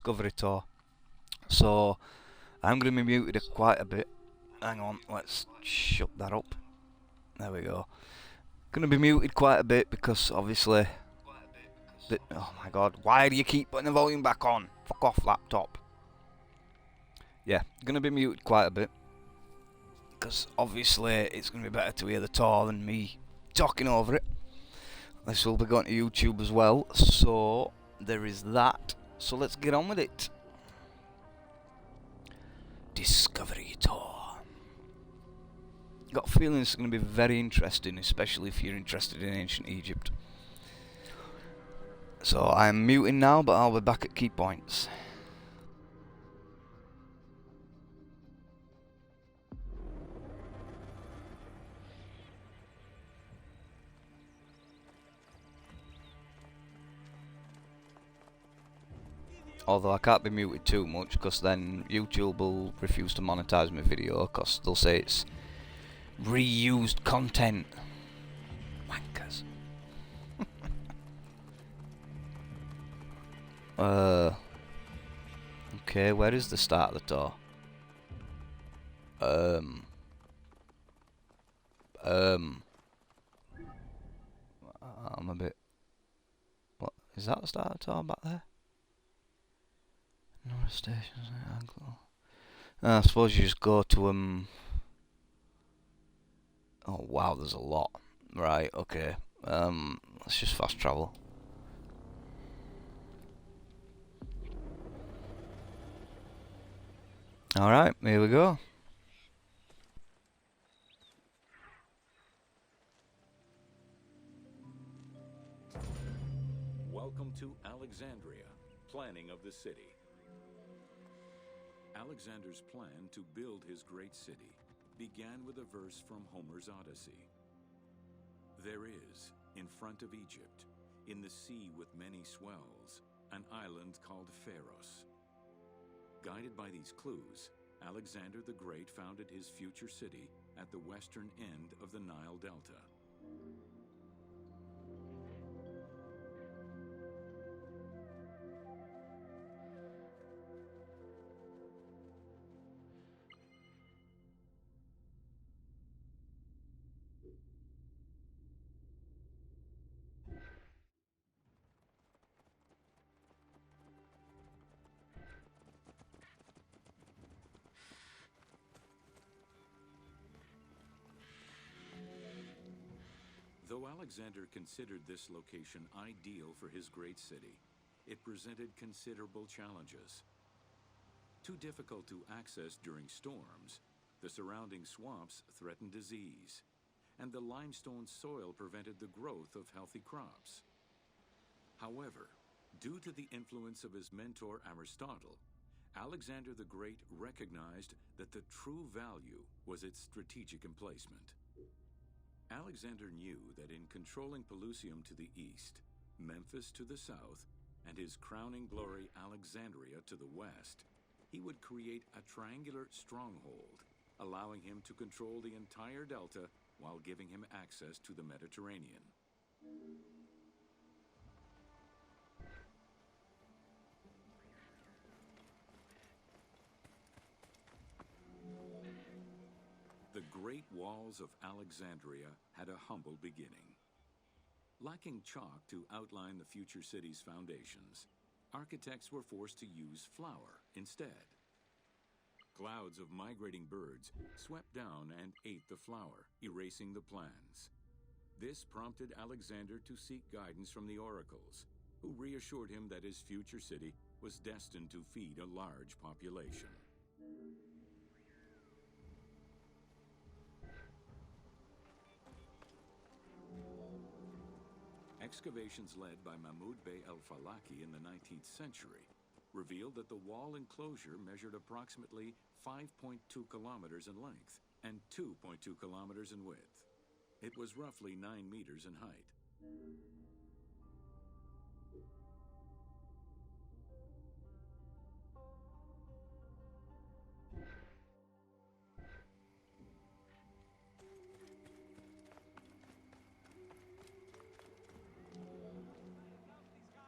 Discovery Tour. So I'm going to be muted quite a bit. Hang on, let's shut that up. There we go. Going to be muted quite a bit because obviously... oh my god, why do you keep putting the volume back on? Fuck off, laptop. Yeah, going to be muted quite a bit. Because obviously it's going to be better to hear the tour than me talking over it. This will be going to YouTube as well, so there is that. So let's get on with it. Discovery Tour. Got a feeling it's going to be very interesting, especially if you're interested in ancient Egypt. So I'm muting now, but I'll be back at key points. Although I can't be muted too much, because then YouTube will refuse to monetize my video, because they'll say it's reused content. Wankers. Okay, where is the start of the tour? I'm a bit... What? Is that the start of the tour back there? Number of stations, I suppose you just go to oh wow, there's a lot. Right, okay. Let's just fast travel. Alright, here we go. Welcome to Alexandria, planning of the city. Alexander's plan to build his great city began with a verse from Homer's Odyssey. There is, in front of Egypt, in the sea with many swells, an island called Pharos. Guided by these clues, Alexander the Great founded his future city at the western end of the Nile Delta. Though Alexander considered this location ideal for his great city, it presented considerable challenges. Too difficult to access during storms, the surrounding swamps threatened disease, and the limestone soil prevented the growth of healthy crops. However, due to the influence of his mentor Aristotle, Alexander the Great recognized that the true value was its strategic emplacement. Alexander knew that in controlling Pelusium to the east, Memphis to the south, and his crowning glory Alexandria to the west, he would create a triangular stronghold, allowing him to control the entire delta while giving him access to the Mediterranean. The Great Walls of Alexandria had a humble beginning. Lacking chalk to outline the future city's foundations, architects were forced to use flour instead. Clouds of migrating birds swept down and ate the flour, erasing the plans. This prompted Alexander to seek guidance from the oracles, who reassured him that his future city was destined to feed a large population. Excavations led by Mahmud Bey el-Falaki in the 19th century revealed that the wall enclosure measured approximately 5.2 kilometers in length and 2.2 kilometers in width. It was roughly 9 meters in height.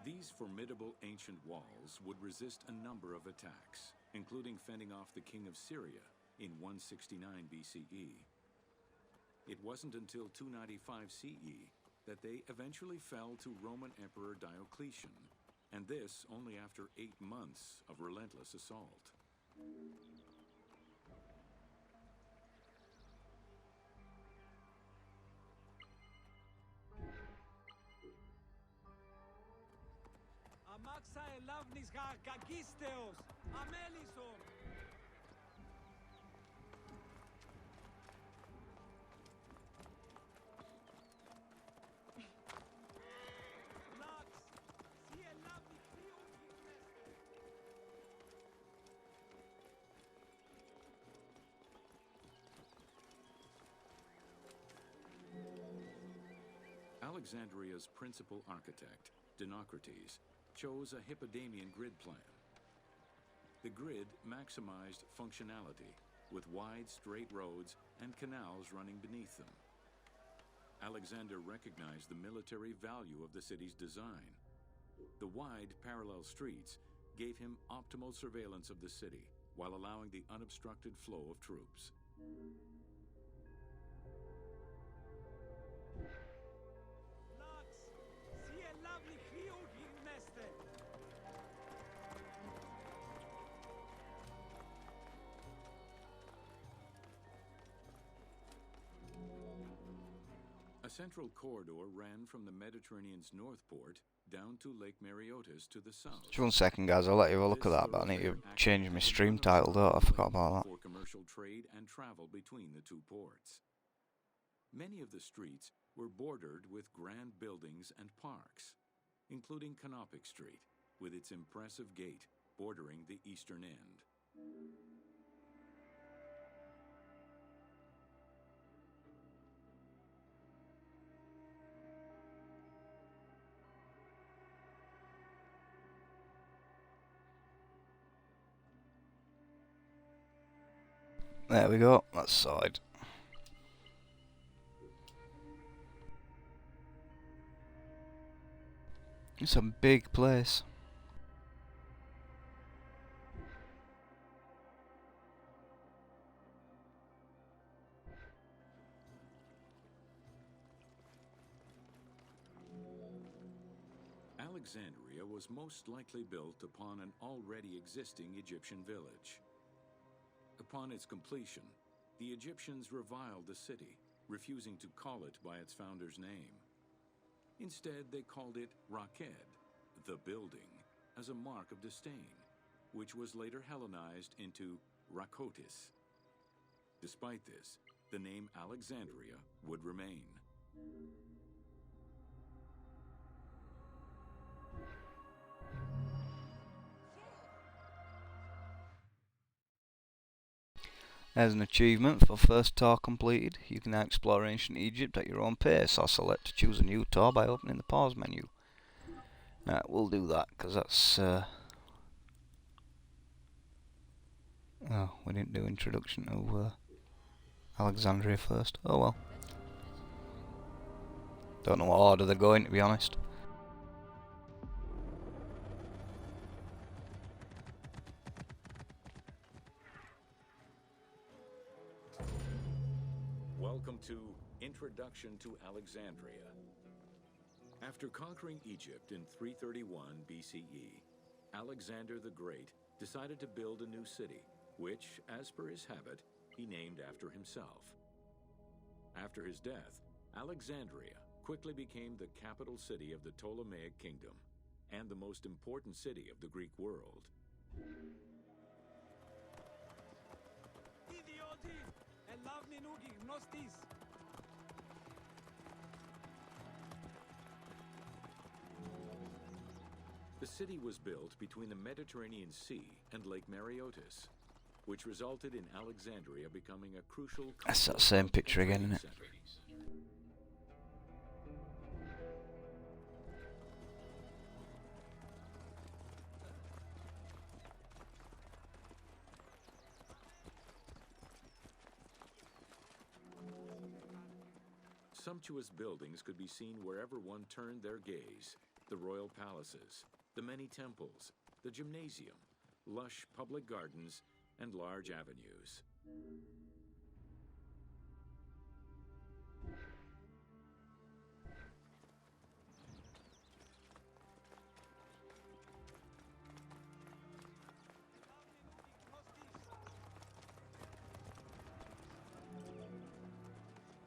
These These formidable ancient walls would resist a number of attacks, including fending off the king of Syria in 169 BCE. It wasn't until 295 CE that they eventually fell to Roman Emperor Diocletian, and this only after 8 months of relentless assault. Αμάξα ελάβνης κακίστεως, αμέλισσον. Λάξ, σι ελάβνη κρύο γυμνέστε. Alexandria's principal architect, Dinocrates, chose a Hippodamian grid plan. The grid maximized functionality, with wide, straight roads and canals running beneath them. Alexander recognized the military value of the city's design. The wide, parallel streets gave him optimal surveillance of the city, while allowing the unobstructed flow of troops. Λάξ, σι ελάβνη κρύο γυμνέστε. A central corridor ran from the Mediterranean's north port down to Lake Mareotis to the south. Just 1 second, guys. I'll let you have a look at that, but I need to change my stream title, though. I forgot about that. For commercial trade and travel between the two ports. Many of the streets were bordered with grand buildings and parks, including Canopic Street, with its impressive gate bordering the eastern end. There we go. That's sorted. It's a big place. Alexandria was most likely built upon an already existing Egyptian village. Upon its completion, the Egyptians reviled the city, refusing to call it by its founder's name. Instead, they called it Raked, the building, as a mark of disdain, which was later Hellenized into Rakotis. Despite this, the name Alexandria would remain. As an achievement for first tour completed, you can now explore ancient Egypt at your own pace, or select to choose a new tour by opening the pause menu. Right, we'll do that, because that's... Oh, we didn't do introduction to Alexandria first. Oh well. Don't know what order they're going, to be honest. Welcome to Introduction to Alexandria. After conquering Egypt in 331 BCE, Alexander the Great decided to build a new city, which, as per his habit, he named after himself. After his death, Alexandria quickly became the capital city of the Ptolemaic kingdom and the most important city of the Greek world. Ιδιώτη, ελάβνη νου γυμνώστης. The city was built between the Mediterranean Sea and Lake Mareotis, which resulted in Alexandria becoming a crucial... That's that same picture again, isn't it? Center. Sumptuous buildings could be seen wherever one turned their gaze. The royal palaces, the many temples, the gymnasium, lush public gardens, and large avenues.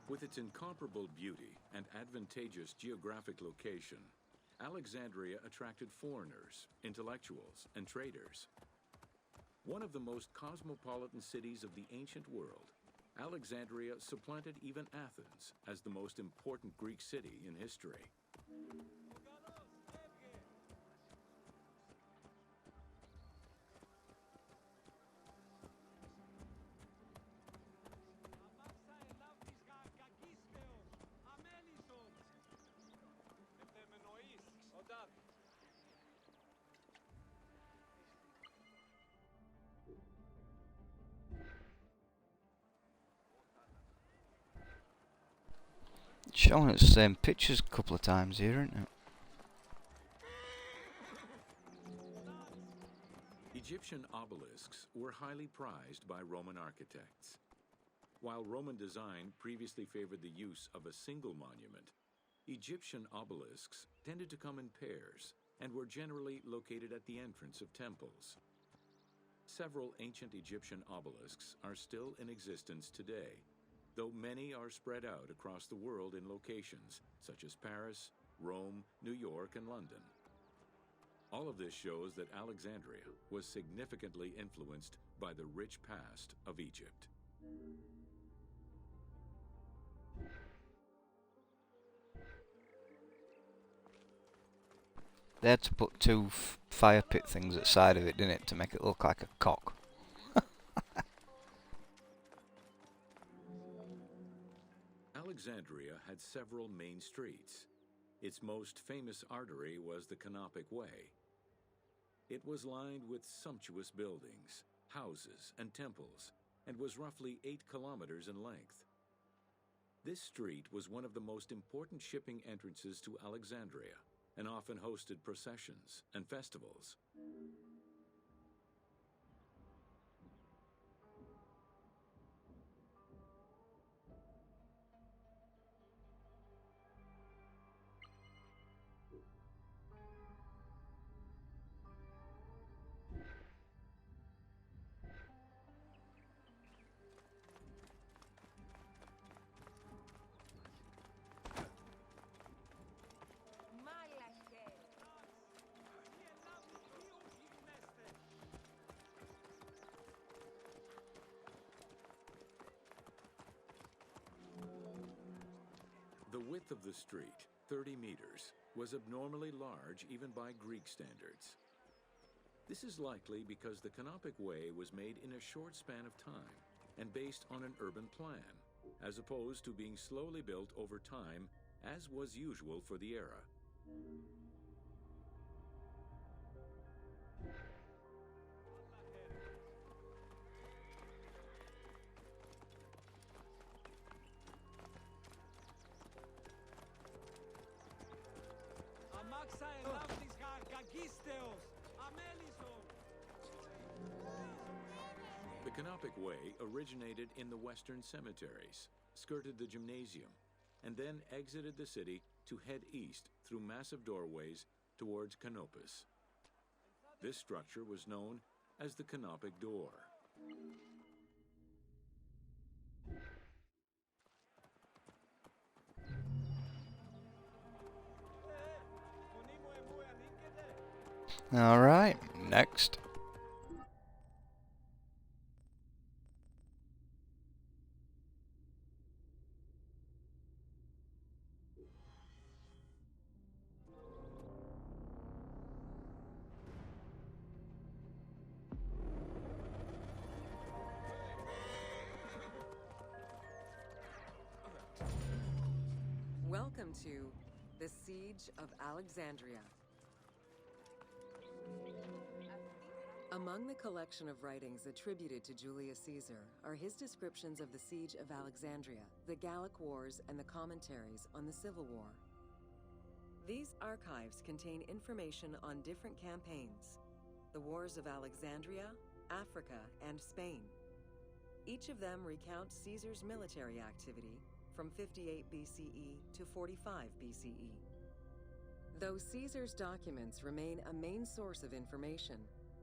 With its incomparable beauty and advantageous geographic location, Alexandria attracted foreigners, intellectuals, and traders. One of the most cosmopolitan cities of the ancient world, Alexandria supplanted even Athens as the most important Greek city in history. Showing us the same pictures a couple of times here, isn't it? Egyptian obelisks were highly prized by Roman architects. While Roman design previously favored the use of a single monument, Egyptian obelisks tended to come in pairs and were generally located at the entrance of temples. Several ancient Egyptian obelisks are still in existence today, though many are spread out across the world in locations such as Paris, Rome, New York, and London. All of this shows that Alexandria was significantly influenced by the rich past of Egypt. They had to put two fire pit things at the side of it, didn't it, to make it look like a cock. Alexandria had several main streets. Its most famous artery was the Canopic Way. It was lined with sumptuous buildings, houses, and temples, and was roughly 8 kilometers in length. This street was one of the most important shipping entrances to Alexandria, and often hosted processions and festivals. The width of the street, 30 meters, was abnormally large even by Greek standards. This is likely because the Canopic Way was made in a short span of time and based on an urban plan, as opposed to being slowly built over time, as was usual for the era. The Canopic Way originated in the western cemeteries, skirted the gymnasium, and then exited the city to head east through massive doorways towards Canopus. This structure was known as the Canopic Door. Alright, next. Welcome to the Siege of Alexandria. Among the collection of writings attributed to Julius Caesar are his descriptions of the Siege of Alexandria, the Gallic Wars, and the commentaries on the Civil War. These archives contain information on different campaigns, the wars of Alexandria, Africa, and Spain. Each of them recounts Caesar's military activity from 58 BCE to 45 BCE. Though Caesar's documents remain a main source of information,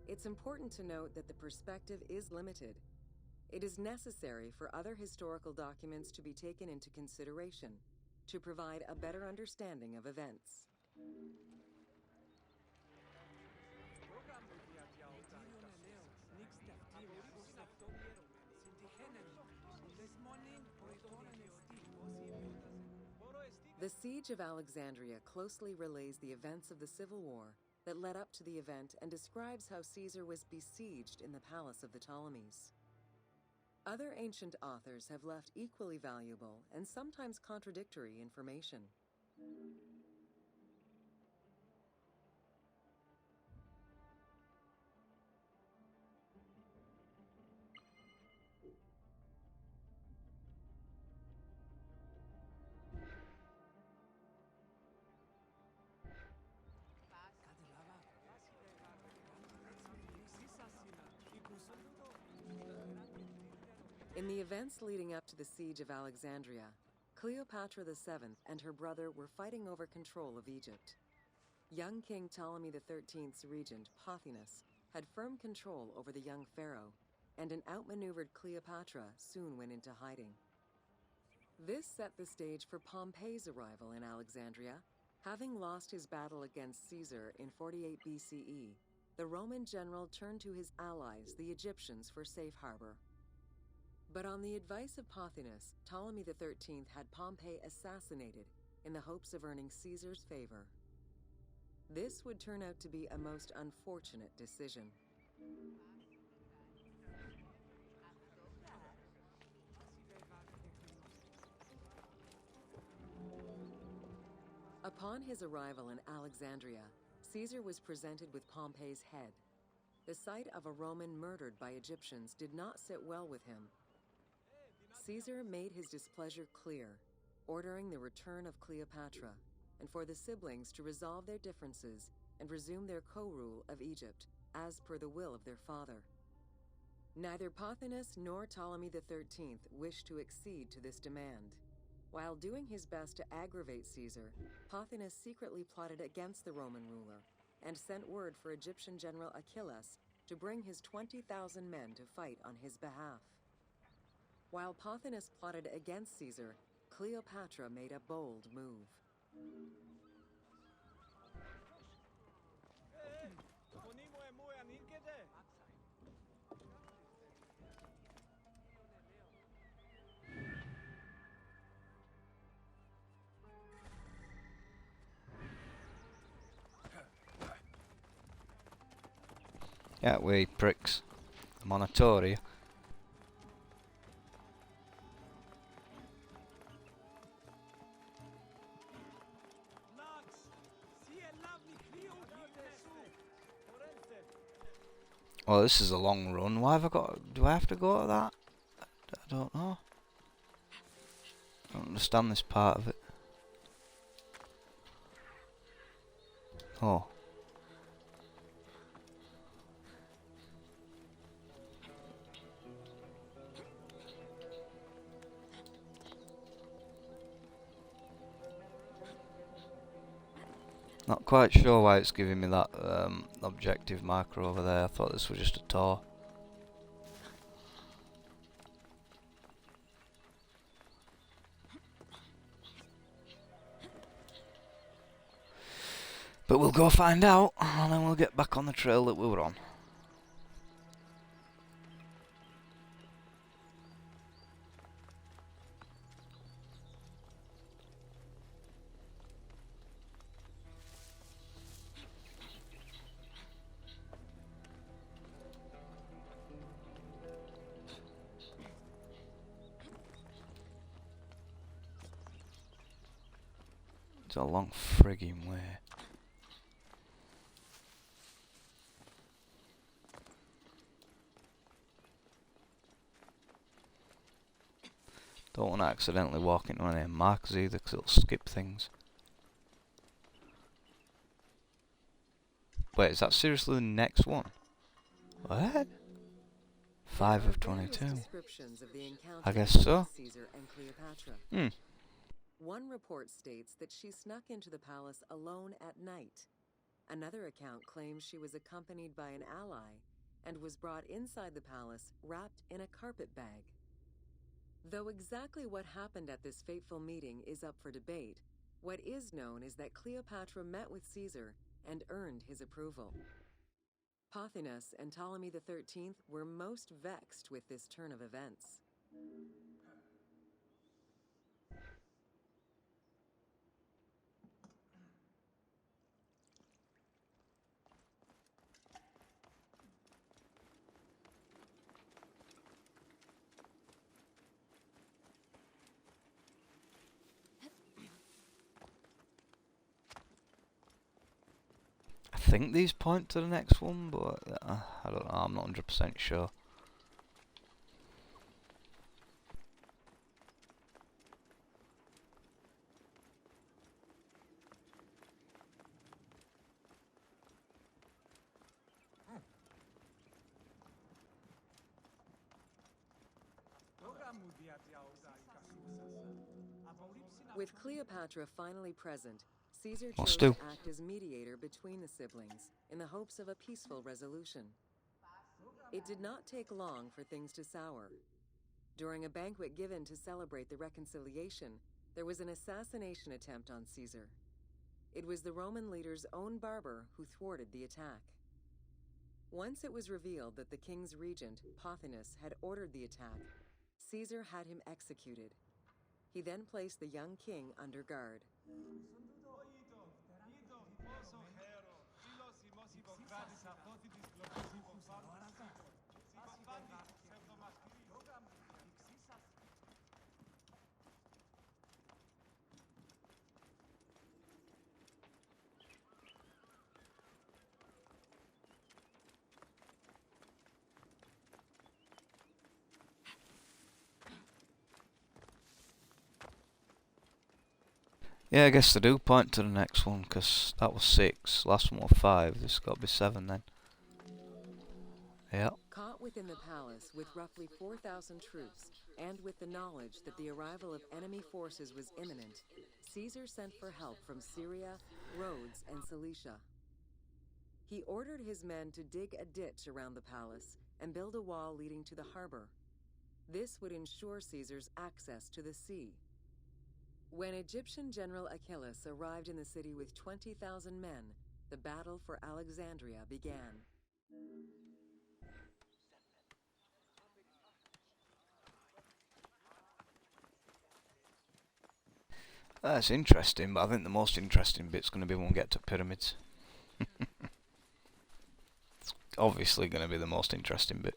it's important to note that the perspective is limited. It is necessary for other historical documents to be taken into consideration to provide a better understanding of events. The Siege of Alexandria closely relays the events of the Civil War that led up to the event and describes how Caesar was besieged in the palace of the Ptolemies. Other ancient authors have left equally valuable and sometimes contradictory information. In the events leading up to the Siege of Alexandria, Cleopatra VII and her brother were fighting over control of Egypt. Young King Ptolemy XIII's regent, Pothinus, had firm control over the young pharaoh, and an outmaneuvered Cleopatra soon went into hiding. This set the stage for Pompey's arrival in Alexandria. Having lost his battle against Caesar in 48 BCE, the Roman general turned to his allies, the Egyptians, for safe harbor. But on the advice of Pothinus, Ptolemy XIII had Pompey assassinated in the hopes of earning Caesar's favor. This would turn out to be a most unfortunate decision. Upon his arrival in Alexandria, Caesar was presented with Pompey's head. The sight of a Roman murdered by Egyptians did not sit well with him. Caesar made his displeasure clear, ordering the return of Cleopatra, and for the siblings to resolve their differences and resume their co-rule of Egypt, as per the will of their father. Neither Pothinus nor Ptolemy XIII wished to accede to this demand. While doing his best to aggravate Caesar, Pothinus secretly plotted against the Roman ruler and sent word for Egyptian General Achilles to bring his 20,000 men to fight on his behalf. While Pothinus plotted against Caesar, Cleopatra made a bold move. Get away, pricks. I'm on a tour here. Well, this is a long run. Why have I got... Do I have to go to that? I don't know. I don't understand this part of it. Oh. Not quite sure why it's giving me that objective marker over there. I thought this was just a tour. But we'll go find out, and then we'll get back on the trail that we were on. It's a long frigging way. Don't want to accidentally walk into any markers either, because it'll skip things. Wait, is that seriously the next one? What? 5 of 22. Descriptions of the encounter I guess between so. Caesar and Cleopatra. One report states that she snuck into the palace alone at night. Another account claims she was accompanied by an ally and was brought inside the palace wrapped in a carpet bag. Though exactly what happened at this fateful meeting is up for debate, what is known is that Cleopatra met with Caesar and earned his approval. Pothinus and Ptolemy XIII were most vexed with this turn of events. I think these point to the next one, but I don't know, I'm not 100% sure. With Cleopatra finally present, Caesar What's chose do? to act as mediator between the siblings in the hopes of a peaceful resolution. It did not take long for things to sour. During a banquet given to celebrate the reconciliation, there was an assassination attempt on Caesar. It was the Roman leader's own barber who thwarted the attack. Once it was revealed that the king's regent, Pothinus, had ordered the attack, Caesar had him executed. He then placed the young king under guard. Yeah, I guess they do point to the next one, because that was 6, last one was 5, this has got to be 7 then. Yeah. Caught within the palace with roughly 4,000 troops, and with the knowledge that the arrival of enemy forces was imminent, Caesar sent for help from Syria, Rhodes, and Cilicia. He ordered his men to dig a ditch around the palace and build a wall leading to the harbor. This would ensure Caesar's access to the sea. When Egyptian General Achilles arrived in the city with 20,000 men, the battle for Alexandria began. That's interesting, but I think the most interesting bit's going to be when we get to pyramids. It's obviously going to be the most interesting bit.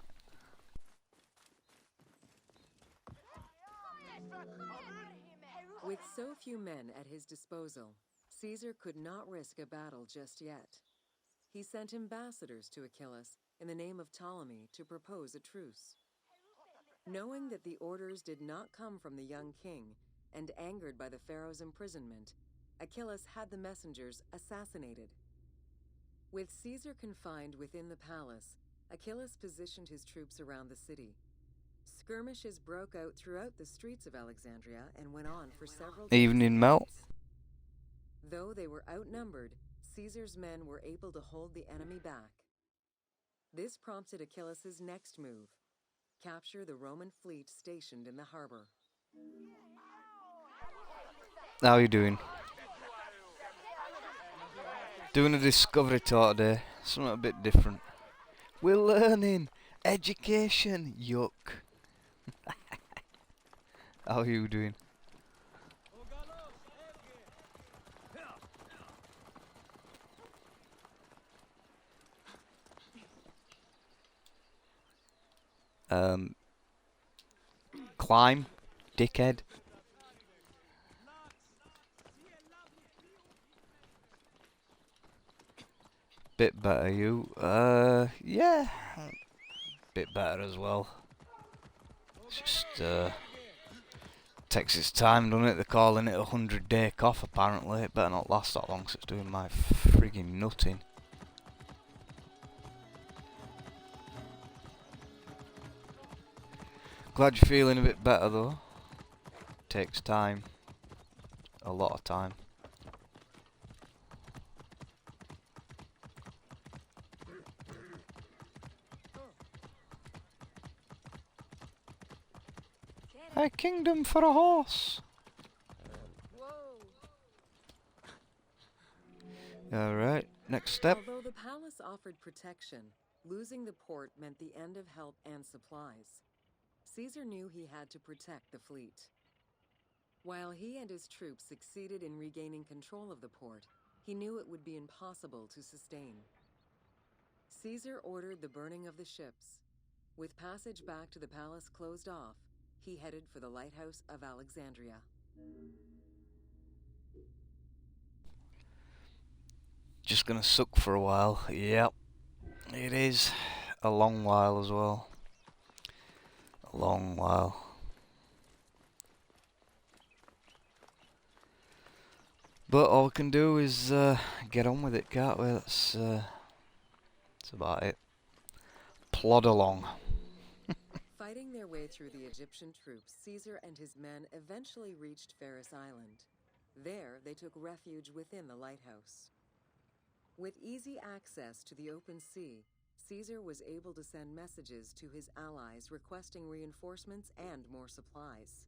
With so few men at his disposal, Caesar could not risk a battle just yet. He sent ambassadors to Achilles in the name of Ptolemy to propose a truce. Knowing that the orders did not come from the young king, and angered by the pharaoh's imprisonment, Achilles had the messengers assassinated. With Caesar confined within the palace, Achilles positioned his troops around the city. Skirmishes broke out throughout the streets of Alexandria and went on for several days. Evening melt. Though they were outnumbered, Caesar's men were able to hold the enemy back. This prompted Achilles' next move: capture the Roman fleet stationed in the harbor. How are you doing? Doing a discovery tour today. Something a bit different. We're learning! Education! Yuck. How are you doing? Climb, dickhead. Bit better, you. Yeah. Bit better as well. It's just, takes its time, doesn't it? They're calling it a 100-day cough, apparently. It better not last that long, 'cause it's doing my frigging nutting. Glad you're feeling a bit better though. Takes time. A lot of time. A kingdom for a horse. Alright, next step. Although the palace offered protection, losing the port meant the end of help and supplies. Caesar knew he had to protect the fleet. While he and his troops succeeded in regaining control of the port, he knew it would be impossible to sustain. Caesar ordered the burning of the ships. With passage back to the palace closed off, he headed for the lighthouse of Alexandria. Just gonna suck for a while. Yep, it is a long while as well. A long while. But all we can do is get on with it, can't we? That's about it. Plod along. Fighting their way through the Egyptian troops, Caesar and his men eventually reached Pharos Island. There, they took refuge within the lighthouse. With easy access to the open sea, Caesar was able to send messages to his allies requesting reinforcements and more supplies.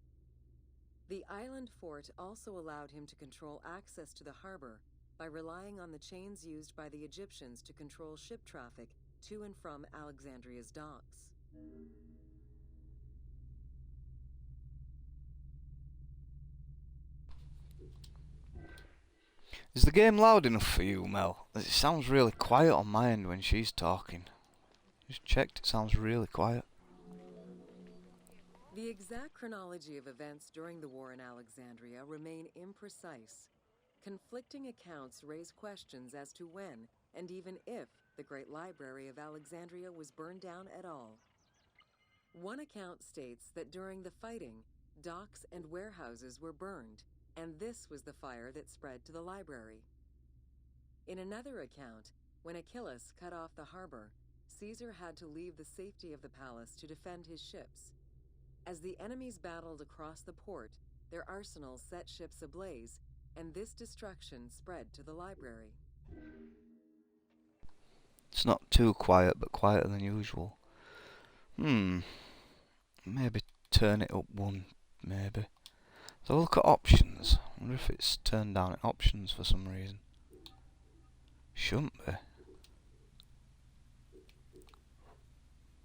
The island fort also allowed him to control access to the harbor by relying on the chains used by the Egyptians to control ship traffic to and from Alexandria's docks. Is the game loud enough for you, Mel? It sounds really quiet on my end when she's talking. Just checked, it sounds really quiet. The exact chronology of events during the war in Alexandria remain imprecise. Conflicting accounts raise questions as to when, and even if, the Great Library of Alexandria was burned down at all. One account states that during the fighting, docks and warehouses were burned, and this was the fire that spread to the library. In another account, when Achilles cut off the harbor, Caesar had to leave the safety of the palace to defend his ships. As the enemies battled across the port, their arsenals set ships ablaze, and this destruction spread to the library. It's not too quiet, but quieter than usual. Maybe turn it up one, maybe. So look at options. I wonder if it's turned down in options for some reason. Shouldn't be.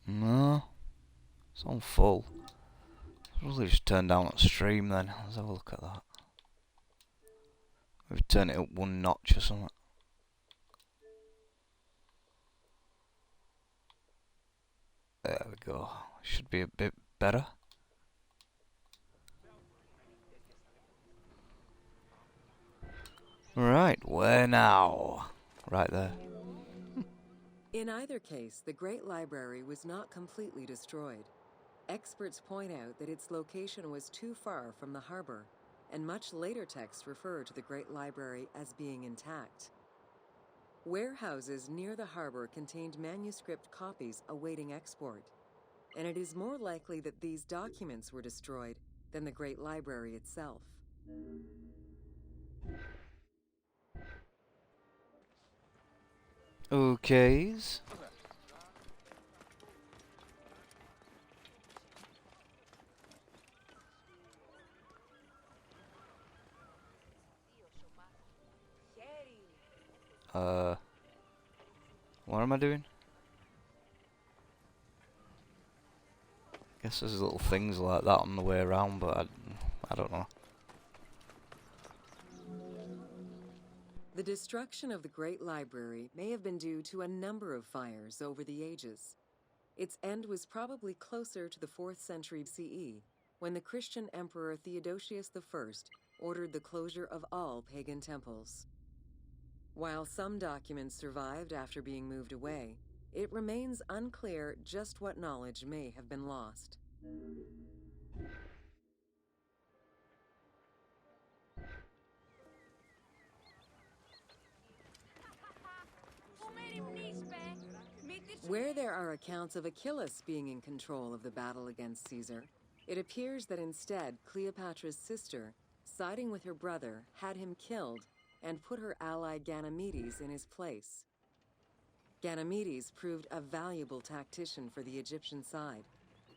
No. It's on full. Probably just turn down on stream then. Let's have a look at that. Maybe turn it up one notch or something. There we go. Should be a bit better. Right, where now? Right there. In either case, the Great Library was not completely destroyed. Experts point out that its location was too far from the harbor, and much later texts refer to the Great Library as being intact. Warehouses near the harbor contained manuscript copies awaiting export, and it is more likely that these documents were destroyed than the Great Library itself. Okays. What am I doing? Guess there's little things like that on the way around, but I don't know. The destruction of the Great Library may have been due to a number of fires over the ages. Its end was probably closer to the 4th century CE, when the Christian Emperor Theodosius I ordered the closure of all pagan temples. While some documents survived after being moved away, it remains unclear just what knowledge may have been lost. Where there are accounts of Achilles being in control of the battle against Caesar, it appears that instead Cleopatra's sister, siding with her brother, had him killed and put her ally Ganymedes in his place. Ganymedes proved a valuable tactician for the Egyptian side.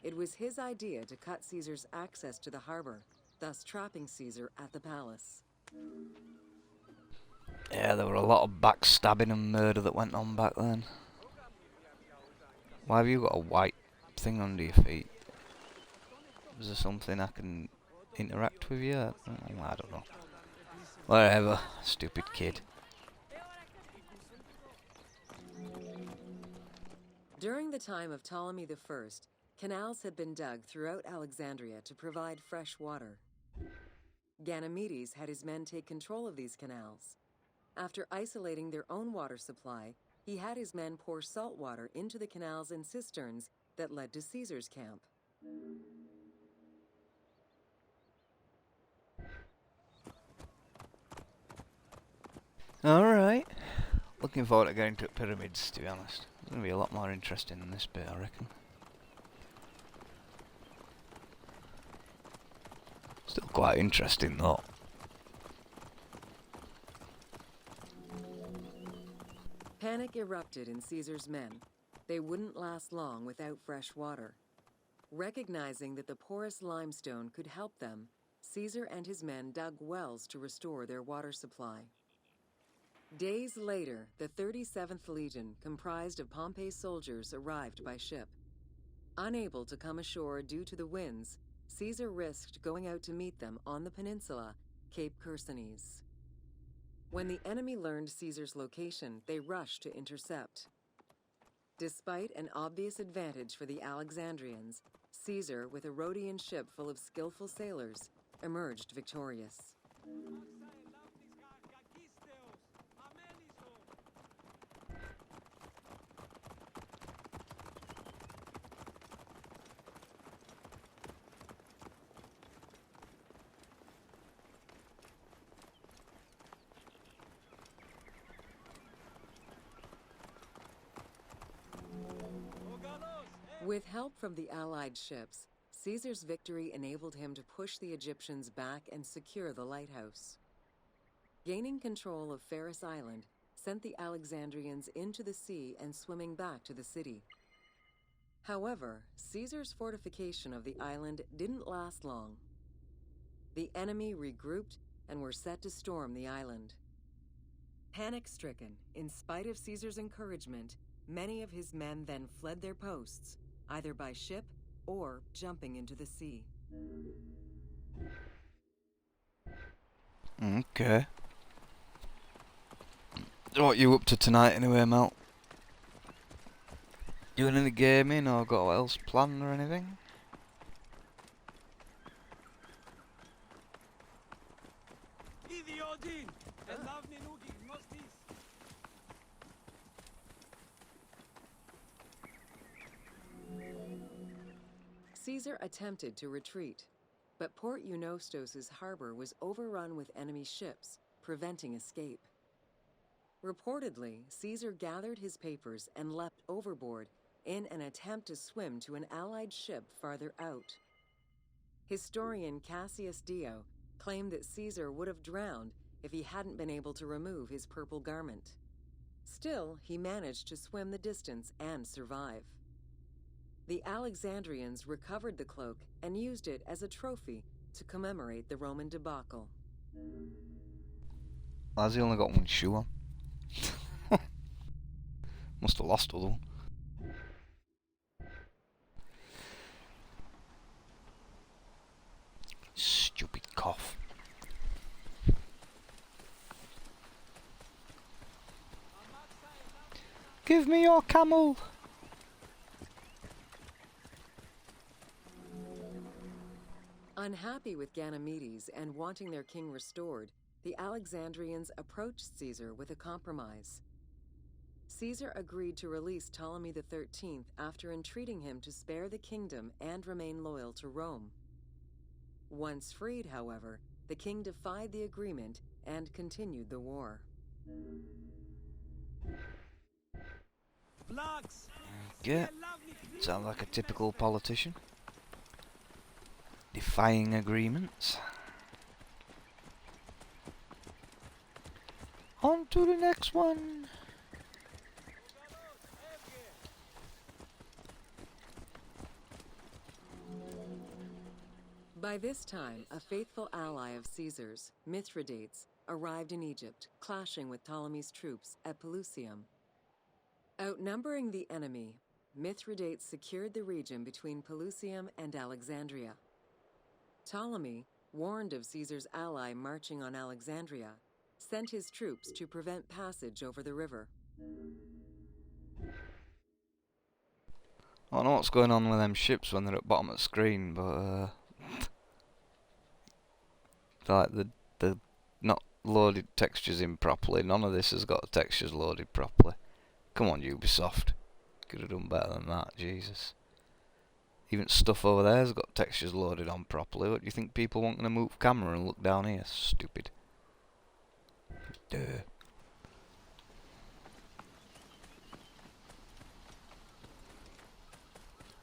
It was his idea to cut Caesar's access to the harbor, thus trapping Caesar at the palace. Yeah, there were a lot of backstabbing and murder that went on back then. Why have you got a white thing under your feet? Is there something I can interact with yet? Oh, I don't know. Whatever, stupid kid. During the time of Ptolemy I, canals had been dug throughout Alexandria to provide fresh water. Ganymedes had his men take control of these canals. After isolating their own water supply, he had his men pour salt water into the canals and cisterns that led to Caesar's camp. Alright. Looking forward to getting to pyramids, to be honest. It's going to be a lot more interesting than this bit, I reckon. Still quite interesting, though. Panic erupted in Caesar's men. They wouldn't last long without fresh water. Recognizing that the porous limestone could help them, Caesar and his men dug wells to restore their water supply. Days later, the 37th Legion, comprised of Pompey's soldiers, arrived by ship. Unable to come ashore due to the winds, Caesar risked going out to meet them on the peninsula, Cape Chersonese. When the enemy learned Caesar's location, they rushed to intercept. Despite an obvious advantage for the Alexandrians, Caesar, with a Rhodian ship full of skillful sailors, emerged victorious. With help from the Allied ships, Caesar's victory enabled him to push the Egyptians back and secure the lighthouse. Gaining control of Pharos Island sent the Alexandrians into the sea and swimming back to the city. However, Caesar's fortification of the island didn't last long. The enemy regrouped and were set to storm the island. Panic-stricken, in spite of Caesar's encouragement, many of his men then fled their posts, either by ship or jumping into the sea. Okay. What you up to tonight anyway, Mel? Doing any gaming or got what else planned or anything? Caesar attempted to retreat, but Port Eunostos' harbor was overrun with enemy ships, preventing escape. Reportedly, Caesar gathered his papers and leapt overboard in an attempt to swim to an Allied ship farther out. Historian Cassius Dio claimed that Caesar would have drowned if he hadn't been able to remove his purple garment. Still, he managed to swim the distance and survive. The Alexandrians recovered the cloak and used it as a trophy to commemorate the Roman debacle. Has he only got one shoe on? Must have lost other one. Stupid cough. Give me your camel! Unhappy with Ganymedes and wanting their king restored, the Alexandrians approached Caesar with a compromise. Caesar agreed to release Ptolemy XIII after entreating him to spare the kingdom and remain loyal to Rome. Once freed, however, the king defied the agreement and continued the war. Blocks! Yeah, sounds like a typical politician. Defying agreements. On to the next one. By this time, a faithful ally of Caesar's, Mithridates, arrived in Egypt, clashing with Ptolemy's troops at Pelusium. Outnumbering the enemy, Mithridates secured the region between Pelusium and Alexandria. Ptolemy, warned of Caesar's ally marching on Alexandria, sent his troops to prevent passage over the river. I don't know what's going on with them ships when they're at bottom of the screen, but like the not loaded textures in properly. None of this has got the textures loaded properly. Come on, Ubisoft. Could have done better than that, Jesus. Even stuff over there's got textures loaded on properly. What do you think people want to move camera and look down here? Stupid. Duh.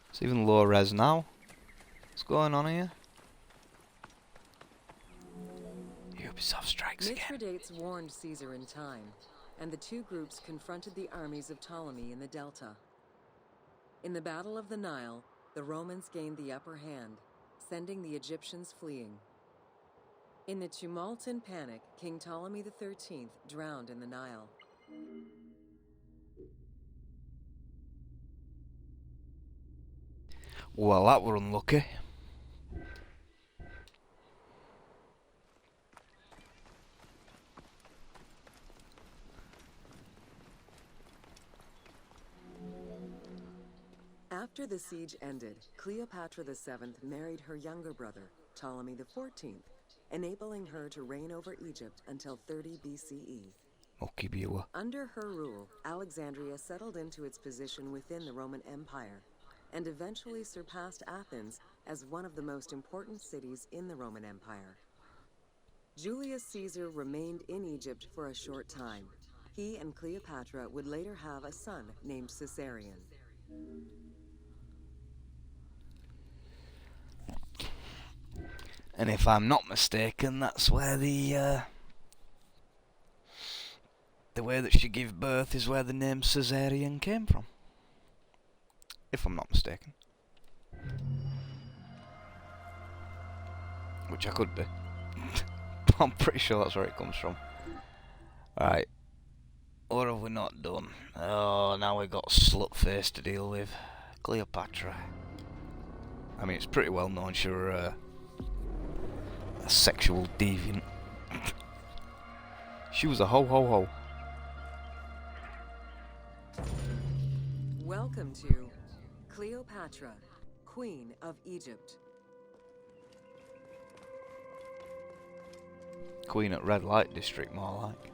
It's even low res now. What's going on here? Ubisoft strikes again. Mithridates warned Caesar in time, and the two groups confronted the armies of Ptolemy in the Delta. In the Battle of the Nile, the Romans gained the upper hand, sending the Egyptians fleeing. In the tumult and panic, King Ptolemy XIII drowned in the Nile. Well, that were unlucky. After the siege ended, Cleopatra VII married her younger brother, Ptolemy XIV, enabling her to reign over Egypt until 30 BCE. Okay, viewer. Under her rule, Alexandria settled into its position within the Roman Empire, and eventually surpassed Athens as one of the most important cities in the Roman Empire. Julius Caesar remained in Egypt for a short time. He and Cleopatra would later have a son named Caesarion. And if I'm not mistaken, that's where the way that she gave birth is where the name Caesarion came from. If I'm not mistaken. Which I could be. But I'm pretty sure that's where it comes from. Alright. What have we not done? Oh, now we've got Slutface to deal with. Cleopatra. I mean, it's pretty well known she's a sexual deviant. She was a ho-ho-ho. Welcome to Cleopatra, Queen of Egypt. Queen at Red Light District, more like.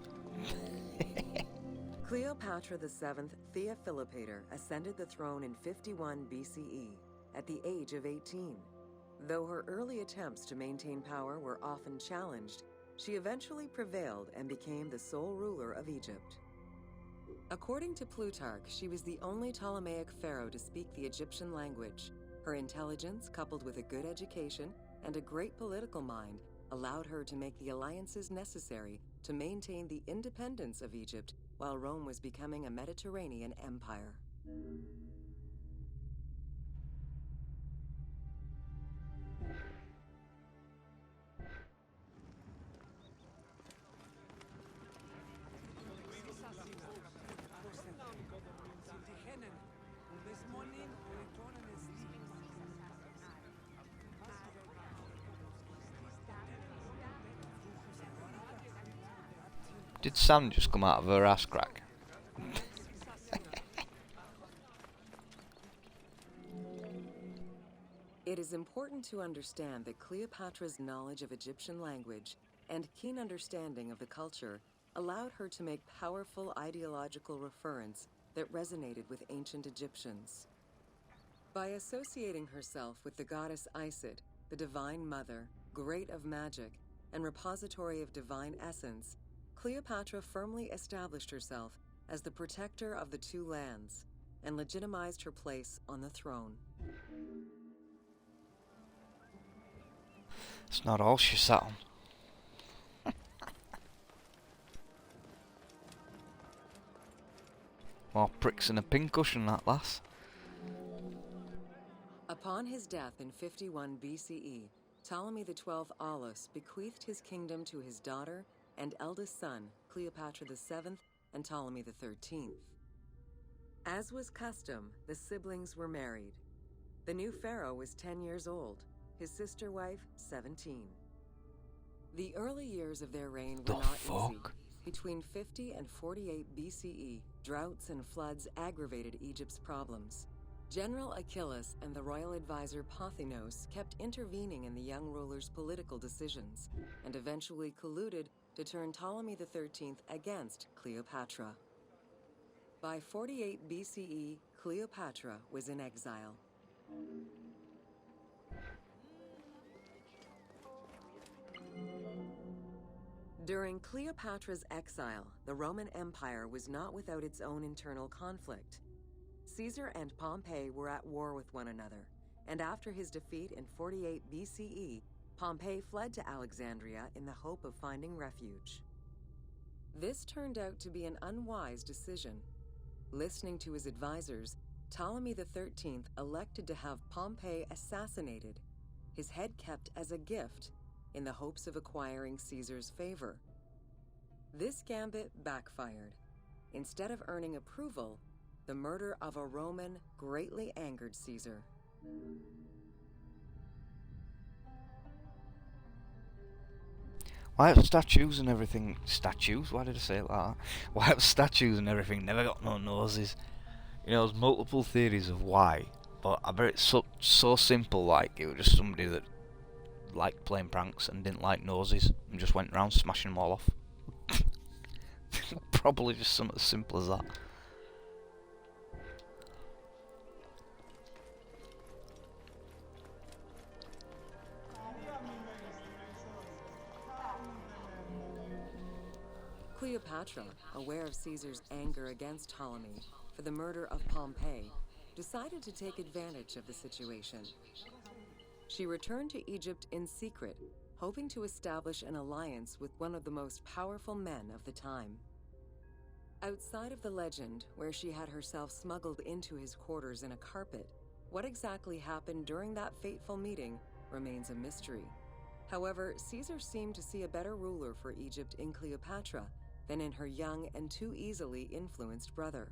Cleopatra VII Theophilopator ascended the throne in 51 BCE at the age of 18. Though her early attempts to maintain power were often challenged, she eventually prevailed and became the sole ruler of Egypt. According to Plutarch, she was the only Ptolemaic pharaoh to speak the Egyptian language. Her intelligence, coupled with a good education and a great political mind, allowed her to make the alliances necessary to maintain the independence of Egypt while Rome was becoming a Mediterranean empire. Did sand just come out of her ass crack? It is important to understand that Cleopatra's knowledge of Egyptian language and keen understanding of the culture allowed her to make powerful ideological reference that resonated with ancient Egyptians. By associating herself with the goddess Isis, the divine mother, great of magic, and repository of divine essence, Cleopatra firmly established herself as the protector of the two lands, and legitimized her place on the throne. It's not all she sat on. More pricks in a pincushion, that lass. Upon his death in 51 BCE, Ptolemy XII Aulus bequeathed his kingdom to his daughter and eldest son, Cleopatra VII and Ptolemy XIII. As was custom, the siblings were married. The new pharaoh was 10 years old, his sister wife 17. The early years of their reign were not easy. Between 50 and 48 BCE, droughts and floods aggravated Egypt's problems. General Achilles and the royal advisor Pothinos kept intervening in the young ruler's political decisions, and eventually colluded to turn Ptolemy XIII against Cleopatra. By 48 BCE, Cleopatra was in exile. During Cleopatra's exile, the Roman Empire was not without its own internal conflict. Caesar and Pompey were at war with one another, and after his defeat in 48 BCE, Pompey fled to Alexandria in the hope of finding refuge. This turned out to be an unwise decision. Listening to his advisors, Ptolemy XIII elected to have Pompey assassinated, his head kept as a gift, in the hopes of acquiring Caesar's favor. This gambit backfired. Instead of earning approval, the murder of a Roman greatly angered Caesar. Why have statues and everything... Statues? Why did I say it like that? Why have statues and everything never got no noses? You know, there's multiple theories of why, but I bet it's so simple, like, it was just somebody that liked playing pranks and didn't like noses, and just went around smashing them all off. Probably just something as simple as that. Cleopatra, aware of Caesar's anger against Ptolemy for the murder of Pompey, decided to take advantage of the situation. She returned to Egypt in secret, hoping to establish an alliance with one of the most powerful men of the time. Outside of the legend, where she had herself smuggled into his quarters in a carpet, what exactly happened during that fateful meeting remains a mystery. However, Caesar seemed to see a better ruler for Egypt in Cleopatra than in her young and too easily influenced brother.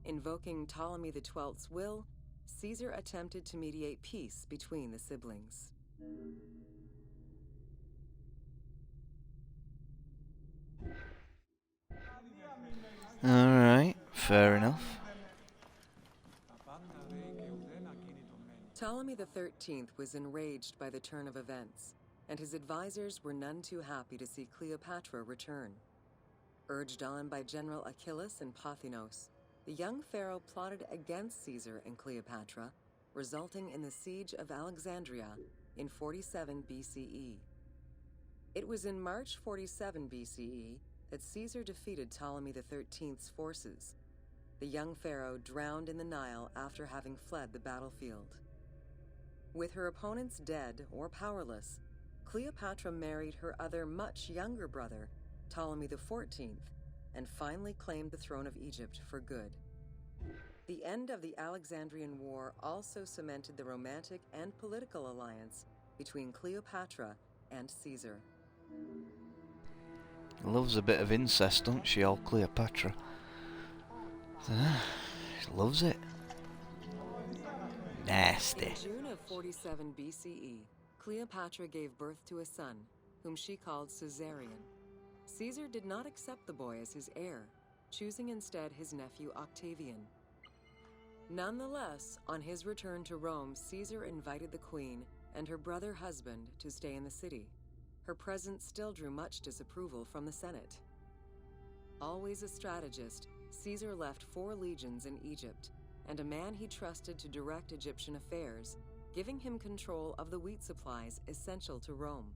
Invoking Ptolemy XII's will, Caesar attempted to mediate peace between the siblings. Alright, fair enough. Ptolemy XIII was enraged by the turn of events, and his advisors were none too happy to see Cleopatra return. Urged on by General Achilles and Pothinos, the young pharaoh plotted against Caesar and Cleopatra, resulting in the siege of Alexandria in 47 BCE. It was in March 47 BCE that Caesar defeated Ptolemy XIII's forces. The young pharaoh drowned in the Nile after having fled the battlefield. With her opponents dead or powerless, Cleopatra married her other much younger brother, Ptolemy XIV, and finally claimed the throne of Egypt for good. The end of the Alexandrian War also cemented the romantic and political alliance between Cleopatra and Caesar. Loves a bit of incest, don't she, old Cleopatra? She loves it. Nasty. In June of 47 BCE, Cleopatra gave birth to a son, whom she called Caesarion. Caesar did not accept the boy as his heir, choosing instead his nephew Octavian. Nonetheless, on his return to Rome, Caesar invited the queen and her brother husband to stay in the city. Her presence still drew much disapproval from the Senate. Always a strategist, Caesar left 4 legions in Egypt, and a man he trusted to direct Egyptian affairs, giving him control of the wheat supplies essential to Rome.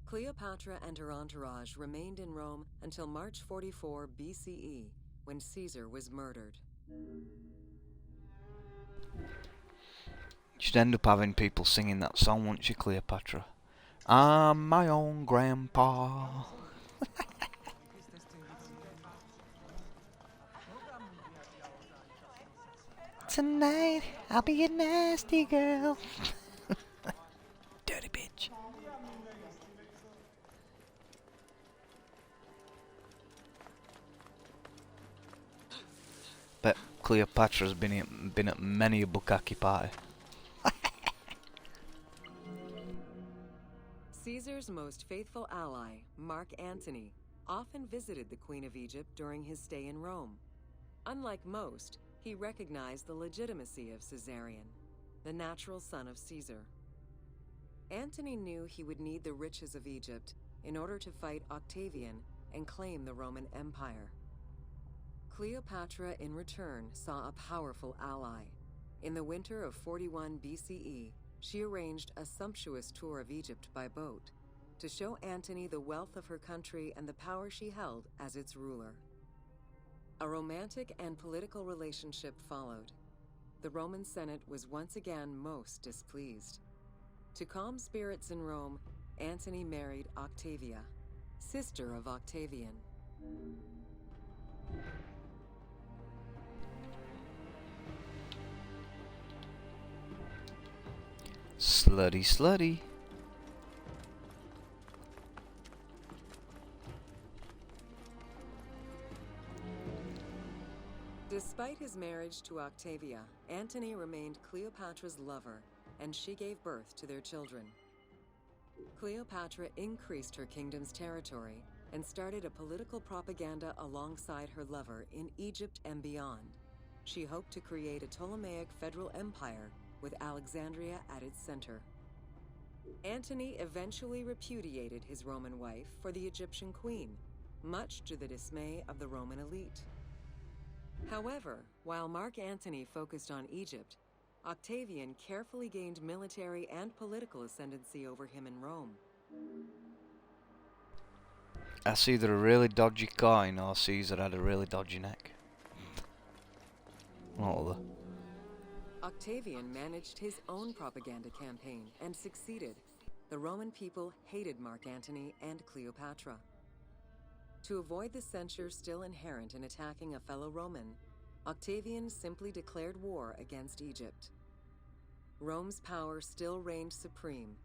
Cleopatra and her entourage remained in Rome until March 44 BCE, when Caesar was murdered. You'd end up having people singing that song, wouldn't you, Cleopatra? I'm my own grandpa. Tonight, I'll be a nasty girl. Dirty bitch. Bet Cleopatra's been at many a bukkake party. Caesar's most faithful ally, Mark Antony, often visited the Queen of Egypt during his stay in Rome. Unlike most, he recognized the legitimacy of Caesarion, the natural son of Caesar. Antony knew he would need the riches of Egypt in order to fight Octavian and claim the Roman Empire. Cleopatra, in return, saw a powerful ally. In the winter of 41 BCE, she arranged a sumptuous tour of Egypt by boat to show Antony the wealth of her country and the power she held as its ruler. A romantic and political relationship followed. The Roman Senate was once again most displeased. To calm spirits in Rome, Antony married Octavia, sister of Octavian. Slutty, slutty. Despite his marriage to Octavia, Antony remained Cleopatra's lover, and she gave birth to their children. Cleopatra increased her kingdom's territory and started a political propaganda alongside her lover in Egypt and beyond. She hoped to create a Ptolemaic federal empire with Alexandria at its center. Antony eventually repudiated his Roman wife for the Egyptian queen, much to the dismay of the Roman elite. However, while Mark Antony focused on Egypt, Octavian carefully gained military and political ascendancy over him in Rome. That's either a really dodgy coin or Caesar had a really dodgy neck. What other? Octavian managed his own propaganda campaign and succeeded. The Roman people hated Mark Antony and Cleopatra. To avoid the censure still inherent in attacking a fellow Roman, Octavian simply declared war against Egypt. Rome's power still reigned supreme.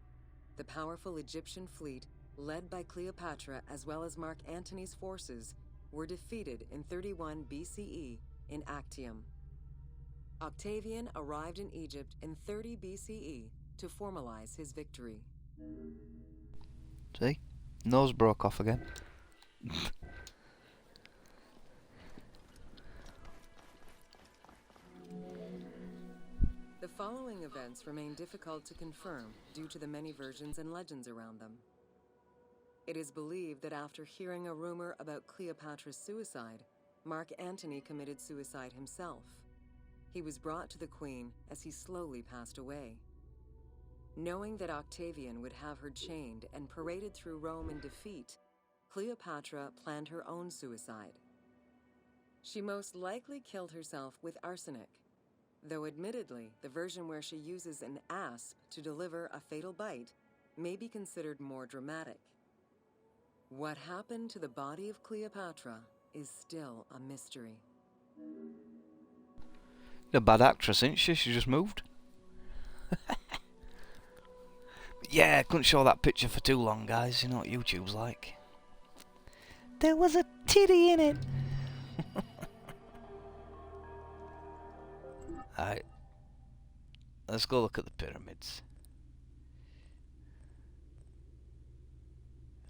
The powerful Egyptian fleet, led by Cleopatra as well as Mark Antony's forces, were defeated in 31 BCE in Actium. Octavian arrived in Egypt in 30 BCE to formalize his victory. See? Nose broke off again. The following events remain difficult to confirm due to the many versions and legends around them. It is believed that after hearing a rumor about Cleopatra's suicide, Mark Antony committed suicide himself. He was brought to the queen as he slowly passed away. Knowing that Octavian would have her chained and paraded through Rome in defeat, Cleopatra planned her own suicide. She most likely killed herself with arsenic, though admittedly, the version where she uses an A.S.P to deliver a fatal bite may be considered more dramatic. What happened to the body Cleopatra is still a mystery. A bad actress, isn't she? She just moved. Yeah, couldn't show that picture for too long, guys. You know what YouTube's like. There was a titty in it. Alright. Let's go look at the pyramids.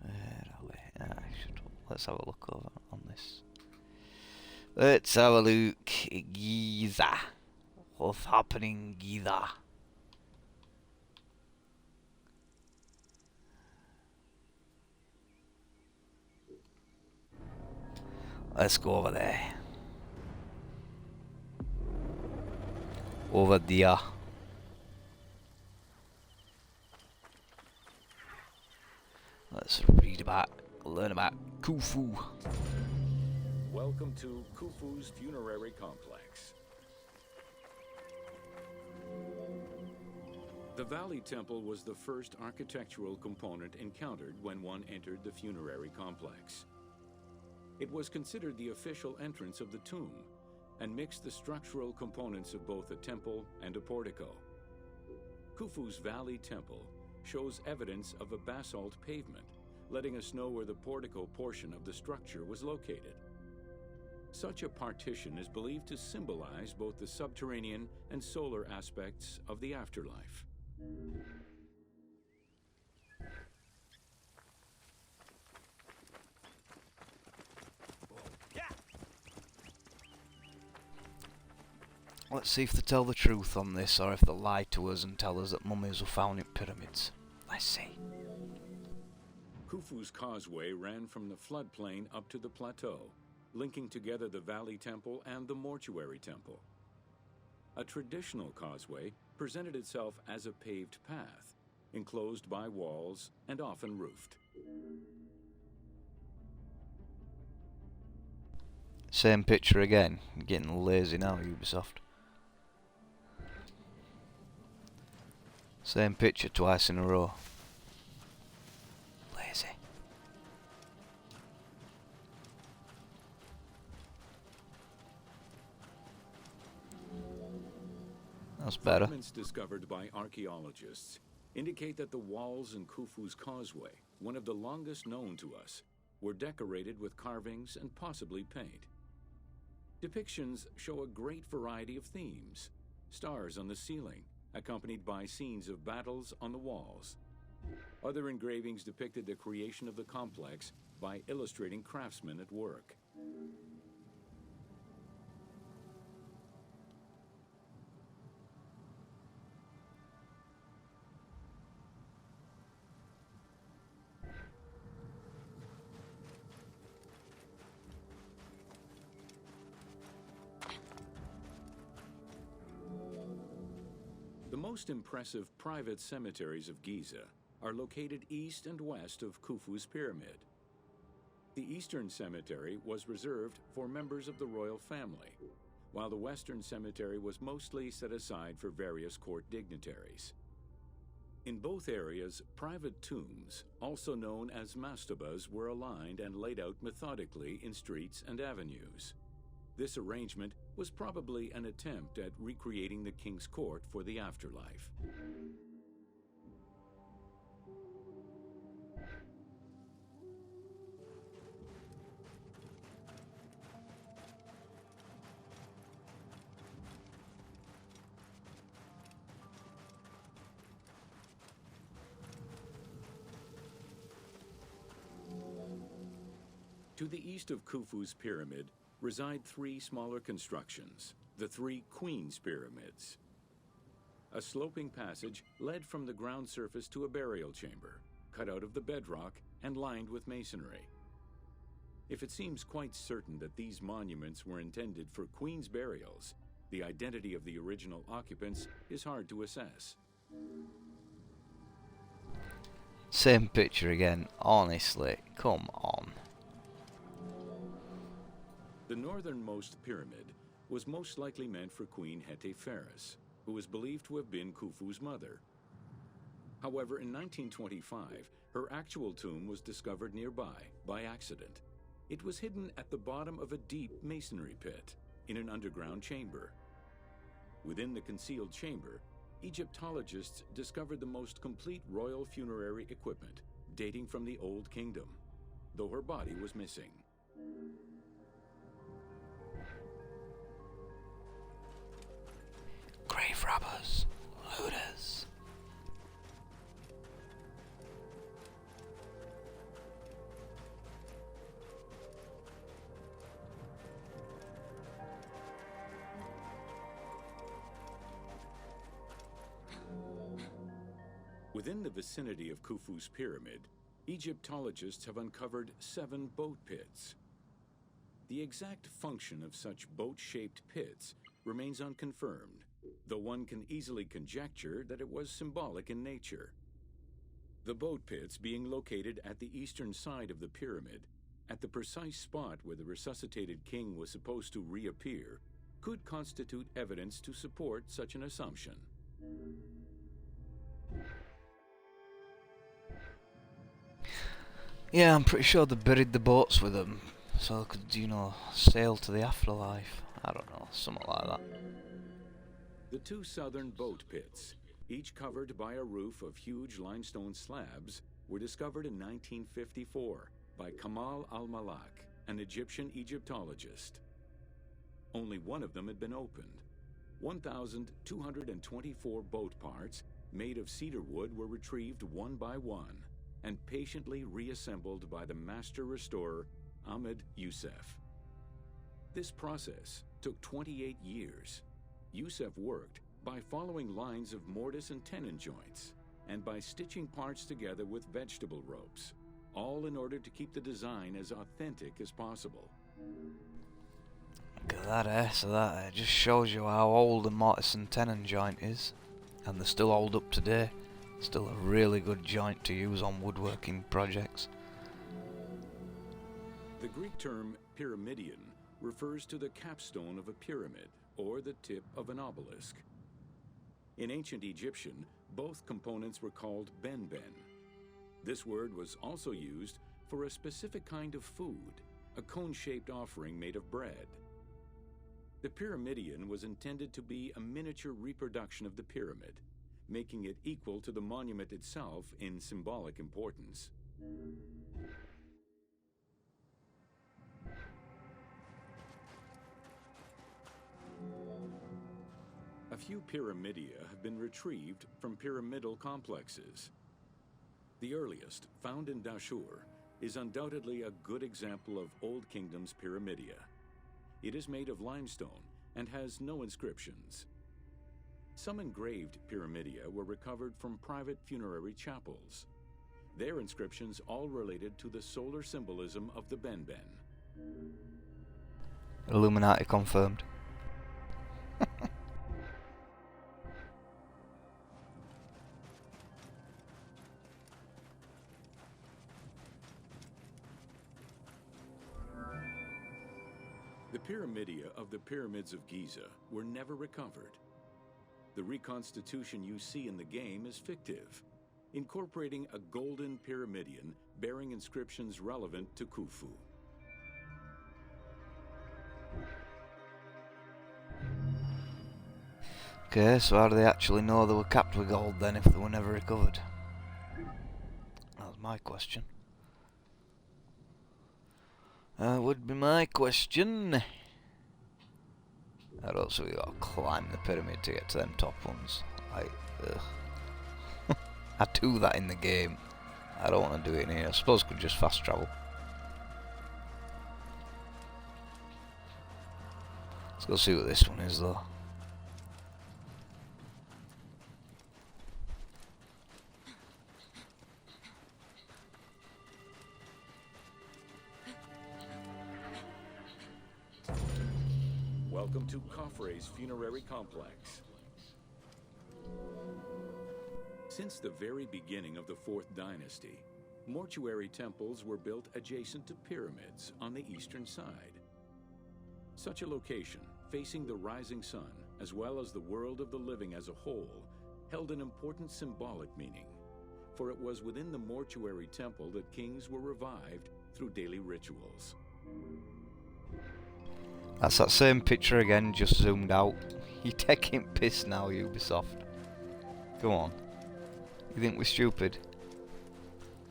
Where are we? Let's have a look over on this. Let's have a look. Giza. What's happening, Giza? Let's go over there. Over there. Let's read about, learn about Khufu. Welcome to Khufu's funerary complex. The Valley Temple was the first architectural component encountered when one entered the funerary complex. It was considered the official entrance of the tomb and mixed the structural components of both a temple and a portico. Khufu's Valley Temple shows evidence of a basalt pavement, letting us know where the portico portion of the structure was located. Such a partition is believed to symbolize both the subterranean and solar aspects of the afterlife. Let's see if they tell the truth on this, or if they lie to us and tell us that mummies were found in pyramids. Let's see. Khufu's causeway ran from the floodplain up to the plateau, linking together the Valley Temple and the Mortuary Temple. A traditional causeway presented itself as a paved path, enclosed by walls and often roofed. Same picture again. You're getting lazy now, Ubisoft. Same picture twice in a row. Lazy. That's better. Fragments discovered by archaeologists indicate that the walls in Khufu's causeway, one of the longest known to us, were decorated with carvings and possibly paint. Depictions show a great variety of themes: stars on the ceiling, accompanied by scenes of battles on the walls. Other engravings depicted the creation of the complex by illustrating craftsmen at work. The most impressive private cemeteries of Giza are located east and west of Khufu's pyramid. The eastern cemetery was reserved for members of the royal family, while the western cemetery was mostly set aside for various court dignitaries. In both areas, private tombs, also known as mastabas, were aligned and laid out methodically in streets and avenues. This arrangement was probably an attempt at recreating the king's court for the afterlife. To the east of Khufu's pyramid reside three smaller constructions, the three Queen's Pyramids. A sloping passage led from the ground surface to a burial chamber, cut out of the bedrock and lined with masonry. If it seems quite certain that these monuments were intended for Queen's burials, the identity of the original occupants is hard to assess. Same picture again, honestly, come on. The northernmost pyramid was most likely meant for Queen Hetepheres, who was believed to have been Khufu's mother. However, in 1925, her actual tomb was discovered nearby by accident. It was hidden at the bottom of a deep masonry pit in an underground chamber. Within the concealed chamber, Egyptologists discovered the most complete royal funerary equipment, dating from the Old Kingdom, though her body was missing. Grave robbers, looters. Within the vicinity of Khufu's pyramid, Egyptologists have uncovered 7 boat pits. The exact function of such boat-shaped pits remains unconfirmed, though one can easily conjecture that it was symbolic in nature. The boat pits being located at the eastern side of the pyramid, at the precise spot where the resuscitated king was supposed to reappear, could constitute evidence to support such an assumption. Yeah, I'm pretty sure they buried the boats with them, so they could, you know, sail to the afterlife. I don't know, something like that. The two southern boat pits, each covered by a roof of huge limestone slabs, were discovered in 1954 by Kamal al-Malak, an Egyptian Egyptologist. Only one of them had been opened. 1,224 boat parts made of cedar wood were retrieved one by one and patiently reassembled by the master restorer Ahmed Youssef. This process took 28 years. Youssef worked by following lines of mortise and tenon joints and by stitching parts together with vegetable ropes, all in order to keep the design as authentic as possible. Look at that, so that it just shows you how old a mortise and tenon joint is, and they still hold up today. Still a really good joint to use on woodworking projects. The Greek term pyramidion refers to the capstone of a pyramid or the tip of an obelisk. In ancient Egyptian, both components were called ben-ben. This word was also used for a specific kind of food, a cone-shaped offering made of bread. The pyramidion was intended to be a miniature reproduction of the pyramid, making it equal to the monument itself in symbolic importance. A few pyramidia have been retrieved from pyramidal complexes. The earliest, found in Dashur, is undoubtedly a good example of Old Kingdom's pyramidia. It is made of limestone and has no inscriptions. Some engraved pyramidia were recovered from private funerary chapels. Their inscriptions all related to the solar symbolism of the ben-ben. Illuminati confirmed. The pyramidia of the pyramids of Giza were never recovered. The reconstitution you see in the game is fictive, incorporating a golden pyramidion bearing inscriptions relevant to Khufu. Okay, so how do they actually know they were capped with gold then if they were never recovered? That was my question. That would be my question. I'd also gotta climb the pyramid to get to them top ones. I do that in the game. I don't want to do it in here. I suppose I could just fast travel. Let's go see what this one is though. Welcome to Khafre's funerary complex. Since the very beginning of the 4th dynasty, mortuary temples were built adjacent to pyramids on the eastern side. Such a location, facing the rising sun, as well as the world of the living as a whole, held an important symbolic meaning, for it was within the mortuary temple that kings were revived through daily rituals. That's that same picture again, just zoomed out. You're taking piss now, Ubisoft. Come on. You think we're stupid?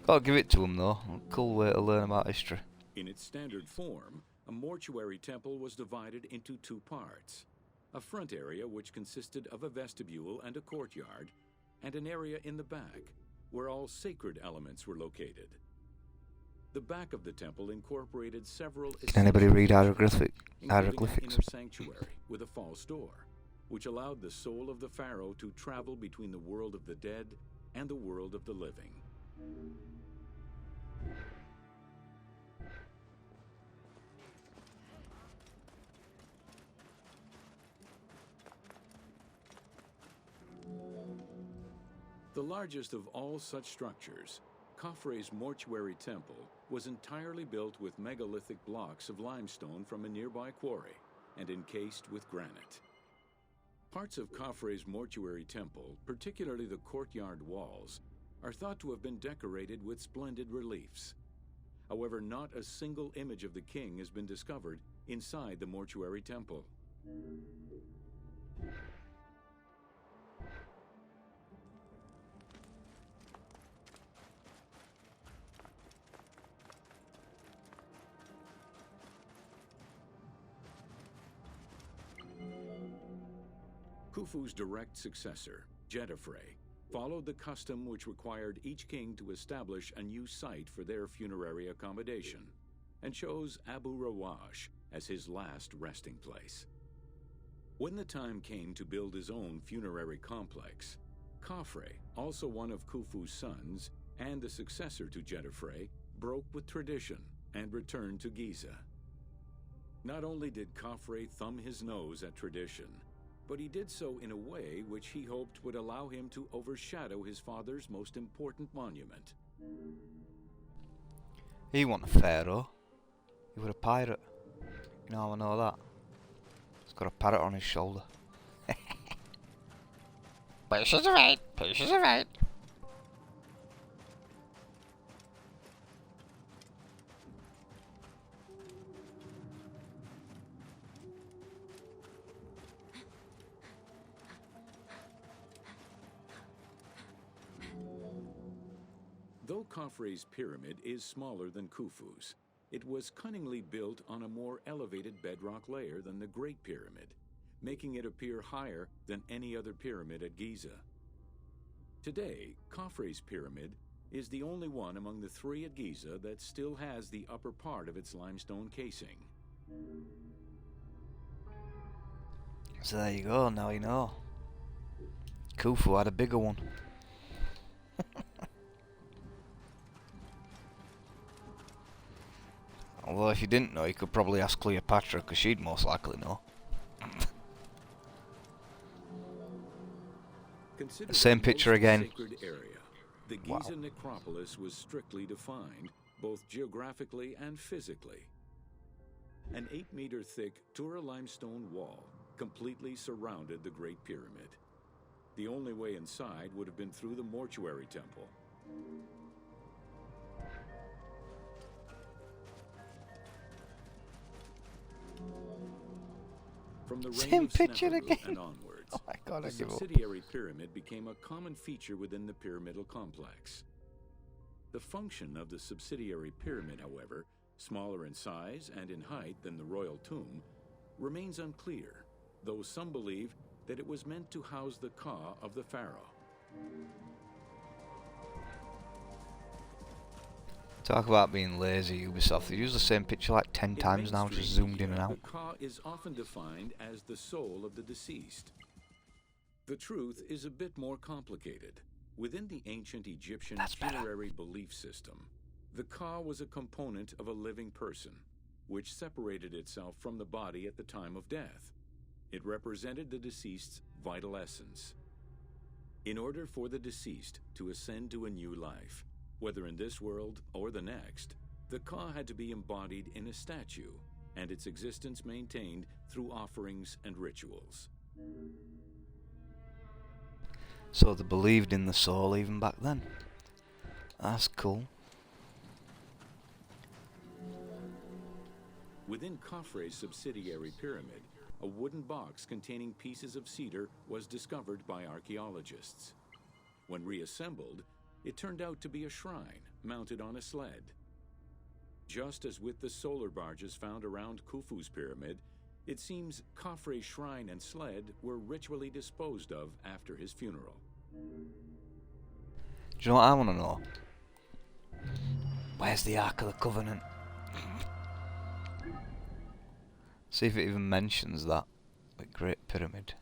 Gotta give it to them though. A cool way to learn about history. In its standard form, a mortuary temple was divided into two parts. A front area which consisted of a vestibule and a courtyard, and an area in the back where all sacred elements were located. The back of the temple incorporated several Can anybody read hieroglyphics? including an inner sanctuary with a false door, which allowed the soul of the pharaoh to travel between the world of the dead and the world of the living. The largest of all such structures, Khafre's mortuary temple was entirely built with megalithic blocks of limestone from a nearby quarry and encased with granite. Parts of Khafre's mortuary temple, particularly the courtyard walls, are thought to have been decorated with splendid reliefs. However, not a single image of the king has been discovered inside the mortuary temple. Khufu's direct successor, Jetafre, followed the custom which required each king to establish a new site for their funerary accommodation, and chose Abu Rawash as his last resting place. When the time came to build his own funerary complex, Khafre, also one of Khufu's sons and the successor to Jetafre, broke with tradition and returned to Giza. Not only did Khafre thumb his nose at tradition, but he did so in a way which he hoped would allow him to overshadow his father's most important monument. He wasn't a pharaoh. He was a pirate. You know how I know that? He's got a parrot on his shoulder. Patience of eight. Patience of eight. Though Khafre's pyramid is smaller than Khufu's, it was cunningly built on a more elevated bedrock layer than the Great Pyramid, making it appear higher than any other pyramid at Giza. Today, Khafre's pyramid is the only one among the three at Giza that still has the upper part of its limestone casing. So there you go, now you know. Khufu had a bigger one. Although if you didn't know, you could probably ask Cleopatra, because she'd most likely know. Considered Same the picture most again. Sacred area, the Giza necropolis was strictly defined, both geographically and physically. An 8-meter thick Tura limestone wall completely surrounded the Great Pyramid. The only way inside would have been through the mortuary temple. From the reign Same of picture Sneferu again. and onwards, Oh my god, I the give up. subsidiary pyramid became a common feature within the pyramidal complex. The function of the subsidiary pyramid, however, smaller in size and in height than the royal tomb, remains unclear, though some believe that it was meant to house the ka of the pharaoh. Talk about being lazy, Ubisoft. They use the same picture like 10 times now, just zoomed in and out. The ka is often defined as the soul of the deceased. The truth is a bit more complicated. Within the ancient Egyptian funerary belief system, the ka was a component of a living person, which separated itself from the body at the time of death. It represented the deceased's vital essence. In order for the deceased to ascend to a new life, whether in this world or the next, the ka had to be embodied in a statue, and its existence maintained through offerings and rituals. So they believed in the soul even back then. That's cool. Within Khafre's subsidiary pyramid, a wooden box containing pieces of cedar was discovered by archaeologists. When reassembled, it turned out to be a shrine mounted on a sled. Just as with the solar barges found around Khufu's pyramid, it seems Khafre's shrine and sled were ritually disposed of after his funeral. Do you know what I want to know? Where's the Ark of the Covenant? See if it even mentions that. The Great Pyramid.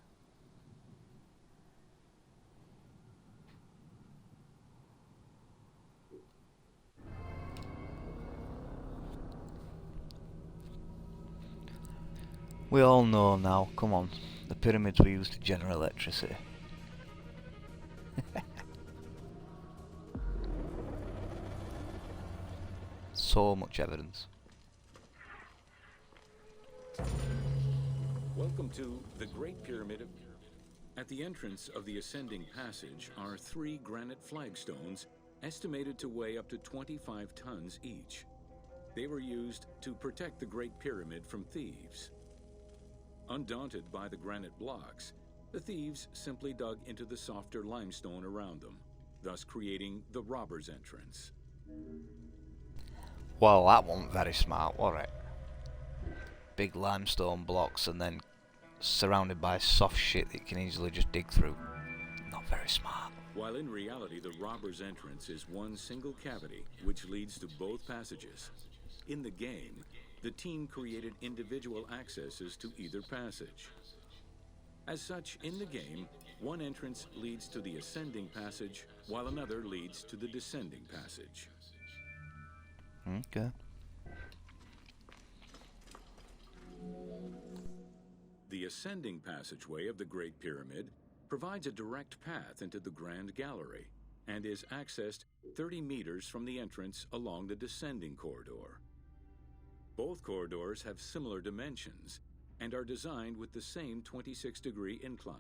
We all know now, come on, the pyramids were used to generate electricity. So much evidence. Welcome to the Great Pyramid of... At the entrance of the ascending passage are 3 granite flagstones estimated to weigh up to 25 tons each. They were used to protect the Great Pyramid from thieves. Undaunted by the granite blocks, the thieves simply dug into the softer limestone around them, thus creating the robber's entrance. Well, that wasn't very smart, was it? Big limestone blocks and then surrounded by soft shit that you can easily just dig through. Not very smart. While in reality the robber's entrance is one single cavity which leads to both passages. In the game, the team created individual accesses to either passage. As such, in the game, one entrance leads to the ascending passage, while another leads to the descending passage. Okay. The ascending passageway of the Great Pyramid provides a direct path into the Grand Gallery and is accessed 30 meters from the entrance along the descending corridor. Both corridors have similar dimensions and are designed with the same 26-degree incline.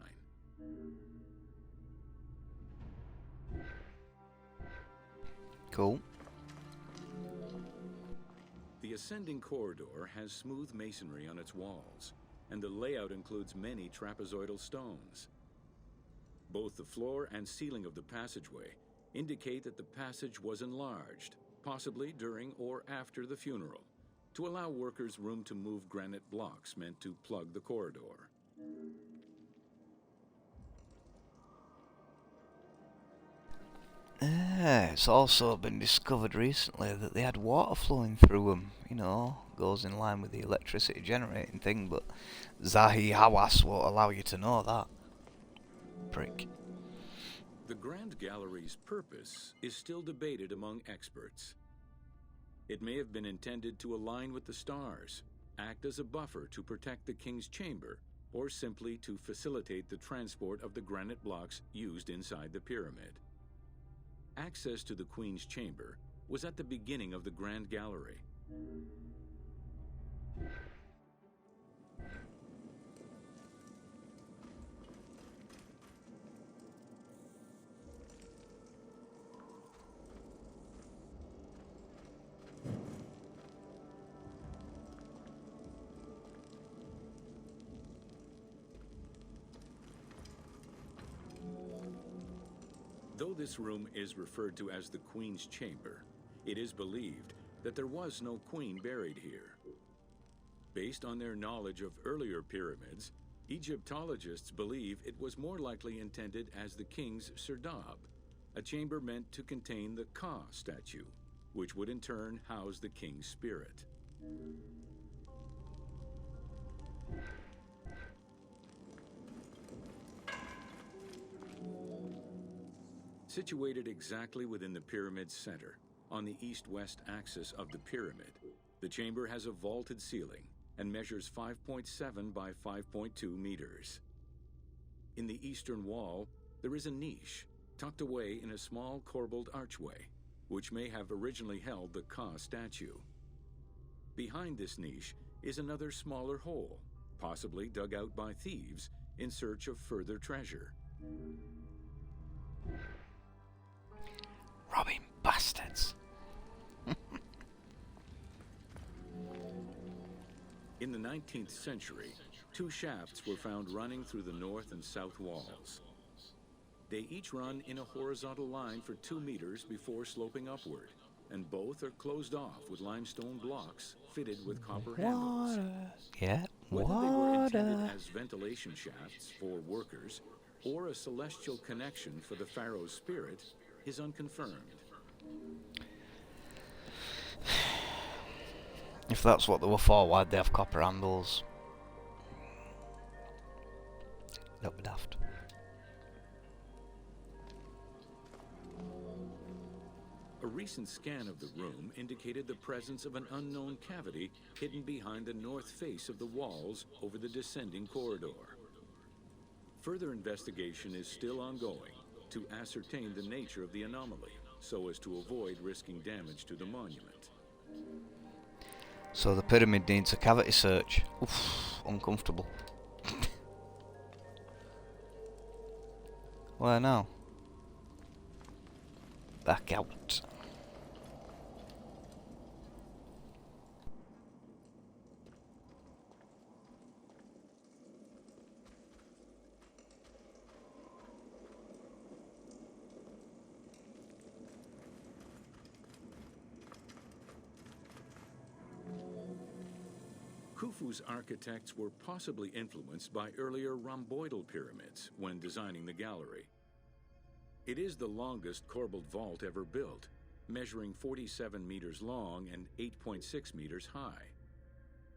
Cool. The ascending corridor has smooth masonry on its walls, and the layout includes many trapezoidal stones. Both the floor and ceiling of the passageway indicate that the passage was enlarged, possibly during or after the funeral, to allow workers room to move granite blocks meant to plug the corridor. It's also been discovered recently that they had water flowing through them. You know, goes in line with the electricity generating thing, but Zahi Hawass won't allow you to know that. Prick. The Grand Gallery's purpose is still debated among experts. It may have been intended to align with the stars, act as a buffer to protect the King's Chamber, or simply to facilitate the transport of the granite blocks used inside the pyramid. Access to the Queen's Chamber was at the beginning of the Grand Gallery. Though this room is referred to as the Queen's Chamber, it is believed that there was no queen buried here. Based on their knowledge of earlier pyramids, Egyptologists believe it was more likely intended as the king's serdab, a chamber meant to contain the Ka statue, which would in turn house the king's spirit. Situated exactly within the pyramid's center, on the east-west axis of the pyramid, the chamber has a vaulted ceiling and measures 5.7 by 5.2 meters. In the eastern wall, there is a niche tucked away in a small corbelled archway, which may have originally held the Ka statue. Behind this niche is another smaller hole, possibly dug out by thieves in search of further treasure. Robbing bastards. In the 19th century, 2 shafts were found running through the north and south walls. They each run in a horizontal line for 2 meters before sloping upward, and both are closed off with limestone blocks fitted with copper handles. Yeah, Whether they were intended as ventilation shafts for workers or a celestial connection for the pharaoh's spirit is unconfirmed. If that's what they were for, why'd they have copper handles? That'd be daft. A recent scan of the room indicated the presence of an unknown cavity hidden behind the north face of the walls over the descending corridor. Further investigation is still ongoing to ascertain the nature of the anomaly, so as to avoid risking damage to the monument. So the pyramid needs a cavity search. Oof, uncomfortable. Where now? Back out. Khufu's architects were possibly influenced by earlier rhomboidal pyramids when designing the gallery. It is the longest corbelled vault ever built, measuring 47 meters long and 8.6 meters high.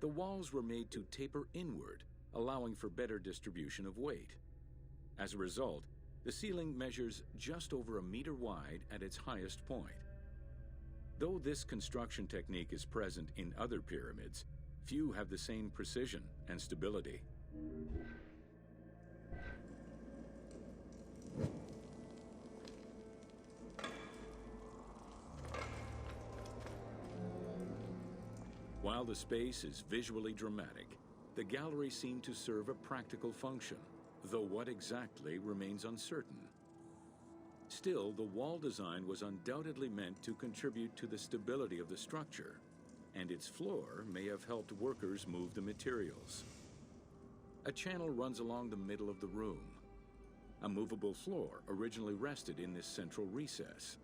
The walls were made to taper inward, allowing for better distribution of weight. As a result, the ceiling measures just over a meter wide at its highest point. Though this construction technique is present in other pyramids, few have the same precision and stability. While the space is visually dramatic, the gallery seemed to serve a practical function, though what exactly remains uncertain. Still, the wall design was undoubtedly meant to contribute to the stability of the structure, and its floor may have helped workers move the materials. A channel runs along the middle of the room. A movable floor originally rested in this central recess.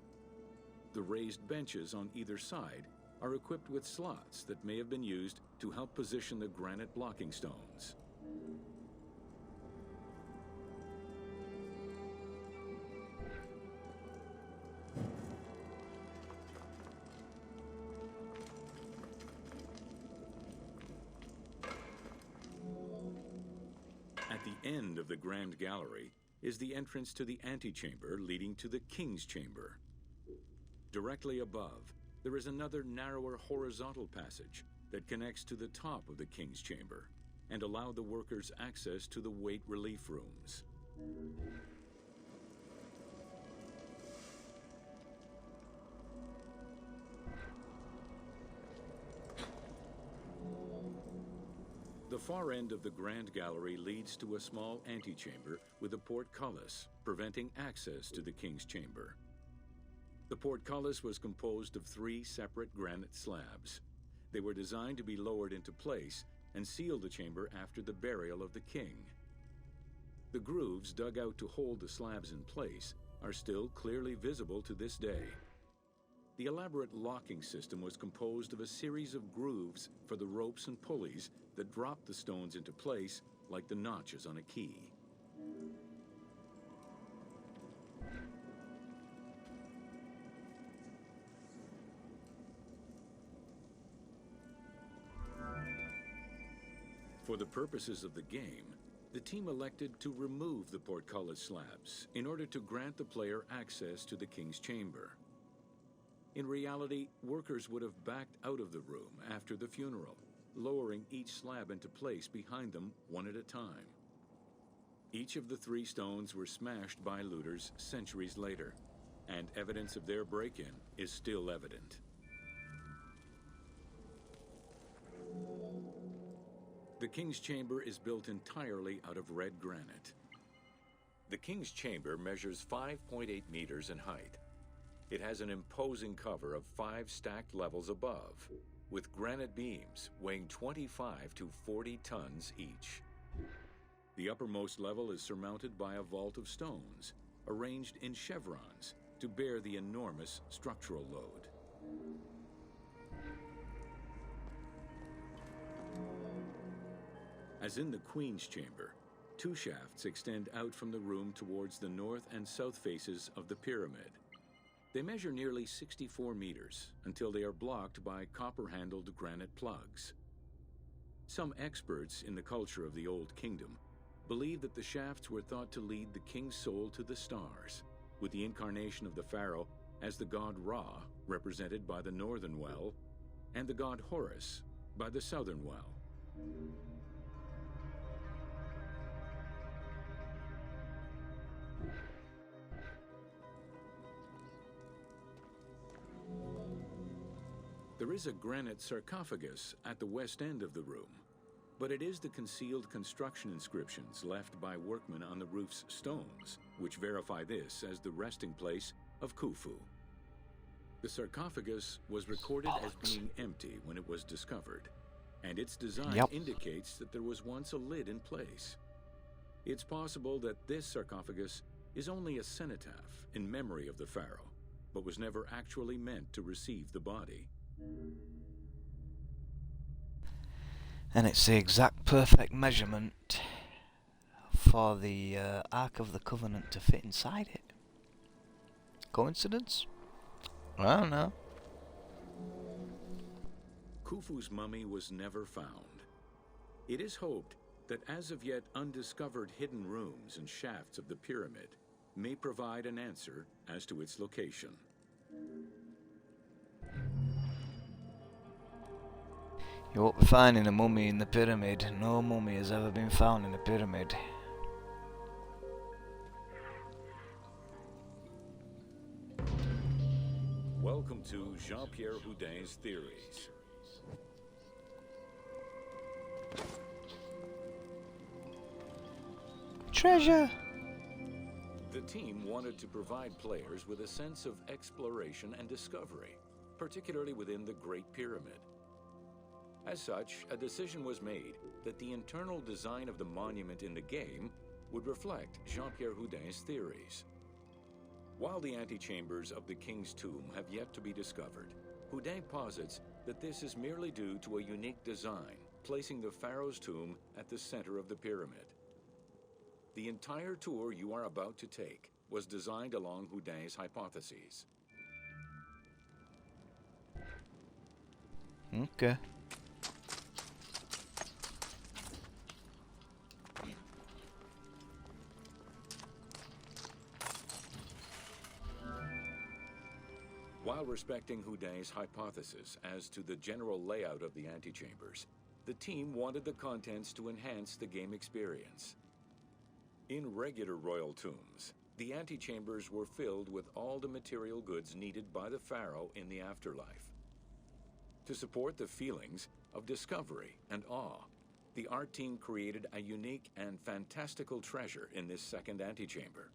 The raised benches on either side are equipped with slots that may have been used to help position the granite blocking stones. At the end of the Grand Gallery is the entrance to the antechamber leading to the King's Chamber. Directly above, there is another narrower horizontal passage that connects to the top of the King's Chamber and allow the workers access to the weight relief rooms. The far end of the Grand Gallery leads to a small antechamber with a portcullis, preventing access to the King's Chamber. The portcullis was composed of 3 separate granite slabs. They were designed to be lowered into place and seal the chamber after the burial of the king. The grooves dug out to hold the slabs in place are still clearly visible to this day. The elaborate locking system was composed of a series of grooves for the ropes and pulleys that dropped the stones into place like the notches on a key. For the purposes of the game, the team elected to remove the portcullis slabs in order to grant the player access to the King's Chamber. In reality, workers would have backed out of the room after the funeral, lowering each slab into place behind them one at a time. Each of the 3 stones were smashed by looters centuries later, and evidence of their break-in is still evident. The King's Chamber is built entirely out of red granite. The King's Chamber measures 5.8 meters in height. It has an imposing cover of 5 stacked levels above, with granite beams weighing 25 to 40 tons each. The uppermost level is surmounted by a vault of stones, arranged in chevrons to bear the enormous structural load. As in the Queen's Chamber, 2 shafts extend out from the room towards the north and south faces of the pyramid. They measure nearly 64 meters until they are blocked by copper-handled granite plugs. Some experts in the culture of the Old Kingdom believe that the shafts were thought to lead the king's soul to the stars, with the incarnation of the pharaoh as the god Ra, represented by the northern well, and the god Horus by the southern well. There is a granite sarcophagus at the west end of the room, but it is the concealed construction inscriptions left by workmen on the roof's stones which verify this as the resting place of Khufu. The sarcophagus was recorded as being empty when it was discovered, and its design indicates that there was once a lid in place. It's possible that this sarcophagus is only a cenotaph in memory of the pharaoh, but was never actually meant to receive the body. And it's the exact perfect measurement for the Ark of the Covenant to fit inside it. Coincidence? I don't know. Khufu's mummy was never found. It is hoped that as of yet undiscovered hidden rooms and shafts of the pyramid may provide an answer as to its location. You won't be finding a mummy in the pyramid. No mummy has ever been found in the pyramid. Welcome to Jean-Pierre Houdin's theories. Treasure! The team wanted to provide players with a sense of exploration and discovery, particularly within the Great Pyramid. As such, a decision was made that the internal design of the monument in the game would reflect Jean-Pierre Houdin's theories. While the antechambers of the king's tomb have yet to be discovered, Houdin posits that this is merely due to a unique design, placing the pharaoh's tomb at the center of the pyramid. The entire tour you are about to take was designed along Houdin's hypotheses. Okay. While respecting Houdin's hypothesis as to the general layout of the antechambers, the team wanted the contents to enhance the game experience. In regular royal tombs, the antechambers were filled with all the material goods needed by the pharaoh in the afterlife. To support the feelings of discovery and awe, the art team created a unique and fantastical treasure in this second antechamber.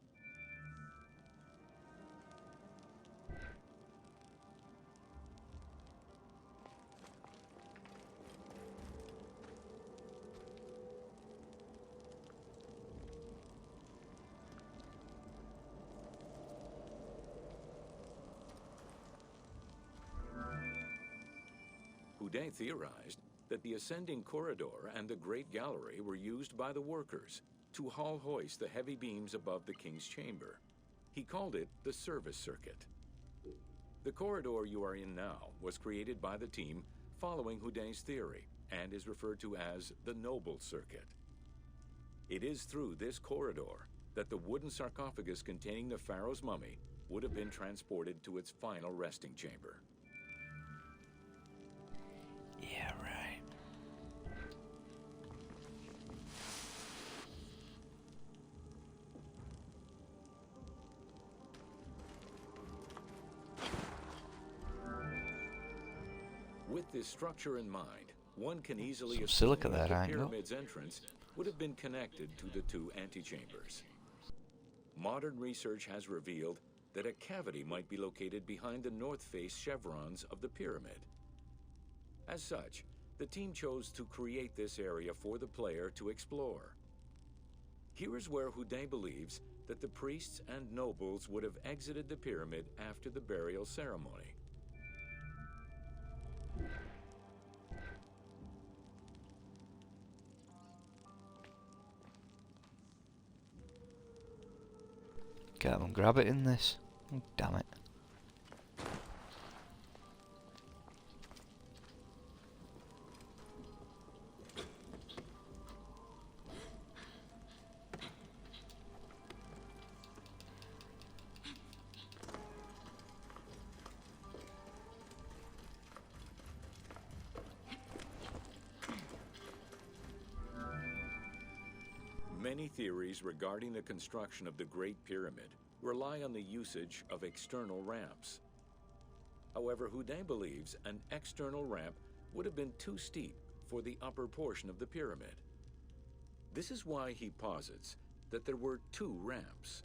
Houdin theorized that the ascending corridor and the Great Gallery were used by the workers to haul hoist the heavy beams above the king's chamber. He called it the service circuit. The corridor you are in now was created by the team following Houdin's theory and is referred to as the Noble Circuit. It is through this corridor that the wooden sarcophagus containing the pharaoh's mummy would have been transported to its final resting chamber. Yeah, right. With this structure in mind, one can easily Some assume silica that there, the ain't it? pyramid's entrance would have been connected to the two antechambers. Modern research has revealed that a cavity might be located behind the north face chevrons of the pyramid. As such, the team chose to create this area for the player to explore. Here is where Houdin believes that the priests and nobles would have exited the pyramid after the burial ceremony. Can't even grab it in this. Oh, damn it. Many theories regarding the construction of the Great Pyramid rely on the usage of external ramps. However, Houdin believes an external ramp would have been too steep for the upper portion of the pyramid. This is why he posits that there were two ramps,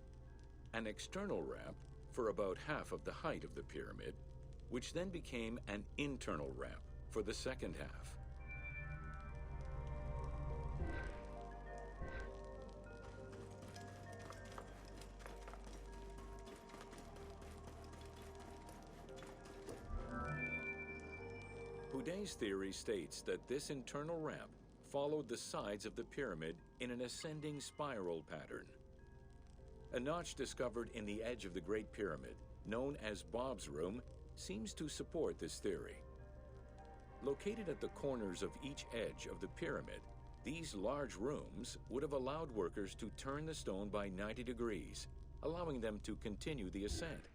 an external ramp for about half of the height of the pyramid, which then became an internal ramp for the second half. Houdet's theory states that this internal ramp followed the sides of the pyramid in an ascending spiral pattern. A notch discovered in the edge of the Great Pyramid, known as Bob's Room, seems to support this theory. Located at the corners of each edge of the pyramid, these large rooms would have allowed workers to turn the stone by 90 degrees, allowing them to continue the ascent.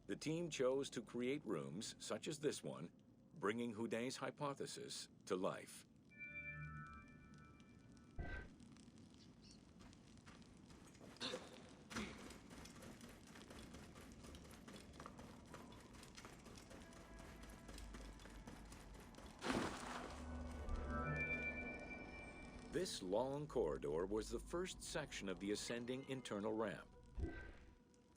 The team chose to create rooms such as this one, bringing Houdet's hypothesis to life. This long corridor was the first section of the ascending internal ramp.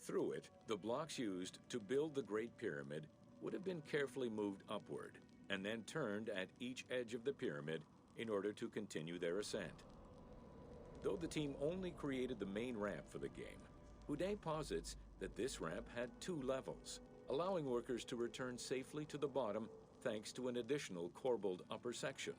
Through it, the blocks used to build the Great Pyramid would have been carefully moved upward and then turned at each edge of the pyramid in order to continue their ascent. Though the team only created the main ramp for the game, Houdet posits that this ramp had 2 levels, allowing workers to return safely to the bottom thanks to an additional corbelled upper section.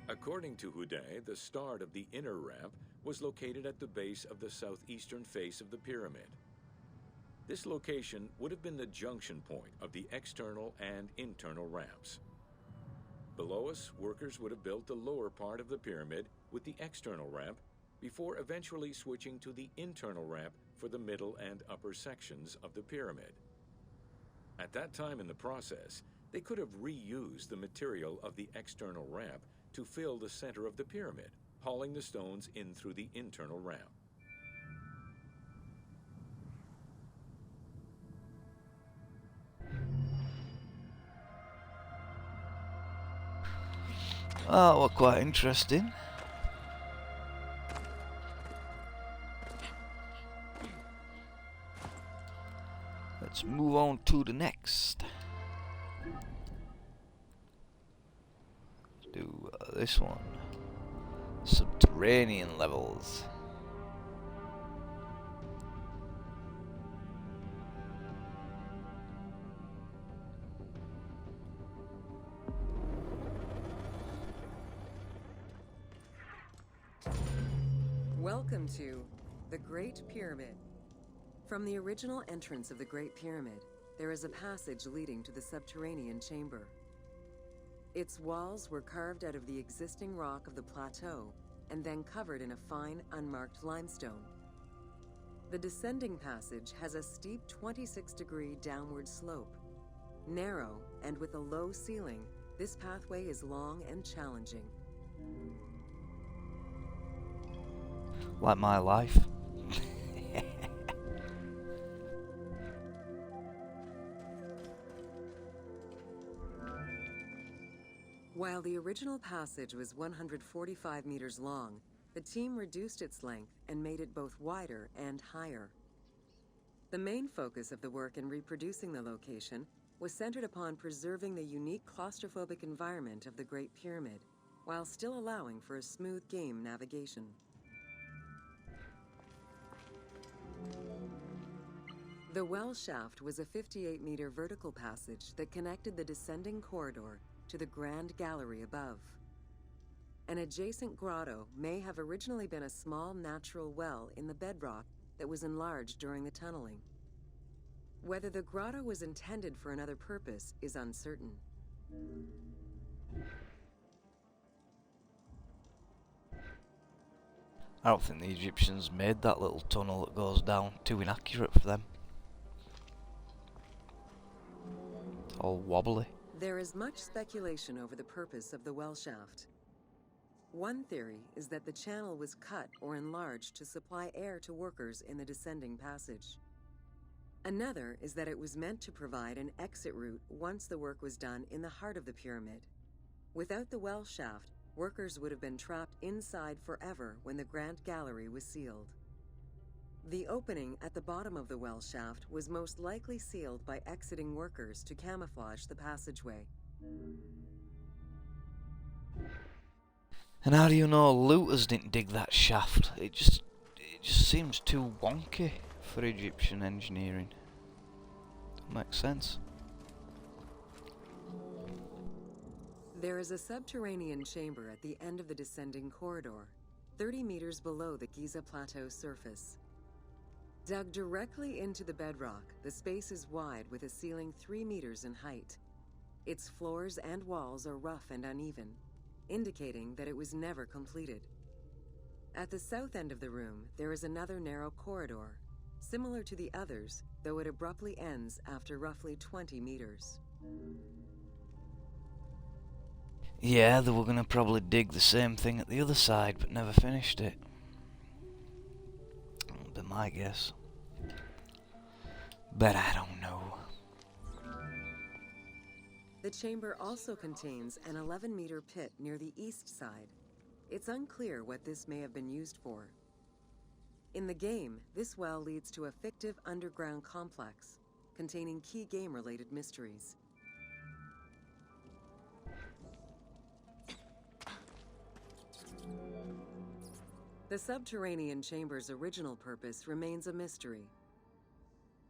According to Houdet, the start of the inner ramp was located at the base of the southeastern face of the pyramid. This location would have been the junction point of the external and internal ramps. Below us, workers would have built the lower part of the pyramid with the external ramp before eventually switching to the internal ramp for the middle and upper sections of the pyramid. At that time in the process, they could have reused the material of the external ramp to fill the center of the pyramid, hauling the stones in through the internal ramp. Oh, well, quite interesting. Let's move on to the next. Do this one. Subterranean levels. Welcome to the Great Pyramid. From the original entrance of the Great Pyramid, there is a passage leading to the subterranean chamber. Its walls were carved out of the existing rock of the plateau and then covered in a fine, unmarked limestone. The descending passage has a steep 26-degree downward slope. Narrow and with a low ceiling, this pathway is long and challenging. Like my life. While the original passage was 145 meters long, the team reduced its length and made it both wider and higher. The main focus of the work in reproducing the location was centered upon preserving the unique claustrophobic environment of the Great Pyramid, while still allowing for a smooth game navigation. The well shaft was a 58-meter vertical passage that connected the descending corridor to the grand gallery above. An adjacent grotto may have originally been a small natural well in the bedrock that was enlarged during the tunneling. Whether the grotto was intended for another purpose is uncertain. I don't think the Egyptians made that little tunnel that goes down. Too inaccurate for them. It's all wobbly. There is much speculation over the purpose of the well shaft. One theory is that the channel was cut or enlarged to supply air to workers in the descending passage. Another is that it was meant to provide an exit route once the work was done in the heart of the pyramid. Without the well shaft, workers would have been trapped inside forever when the Grand Gallery was sealed. The opening at the bottom of the well shaft was most likely sealed by exiting workers to camouflage the passageway. And how do you know looters didn't dig that shaft? It just seems too wonky for Egyptian engineering. Doesn't make sense. There is a subterranean chamber at the end of the descending corridor, 30 meters below the Giza Plateau surface. Dug directly into the bedrock, the space is wide with a ceiling 3 meters in height. Its floors and walls are rough and uneven, indicating that it was never completed. At the south end of the room, there is another narrow corridor, similar to the others, though it abruptly ends after roughly 20 meters. Yeah, they were gonna probably dig the same thing at the other side, but never finished it. That'd be my guess. But I don't know. The chamber also contains an 11-meter pit near the east side. It's unclear what this may have been used for. In the game, this well leads to a fictive underground complex containing key game-related mysteries. The subterranean chamber's original purpose remains a mystery.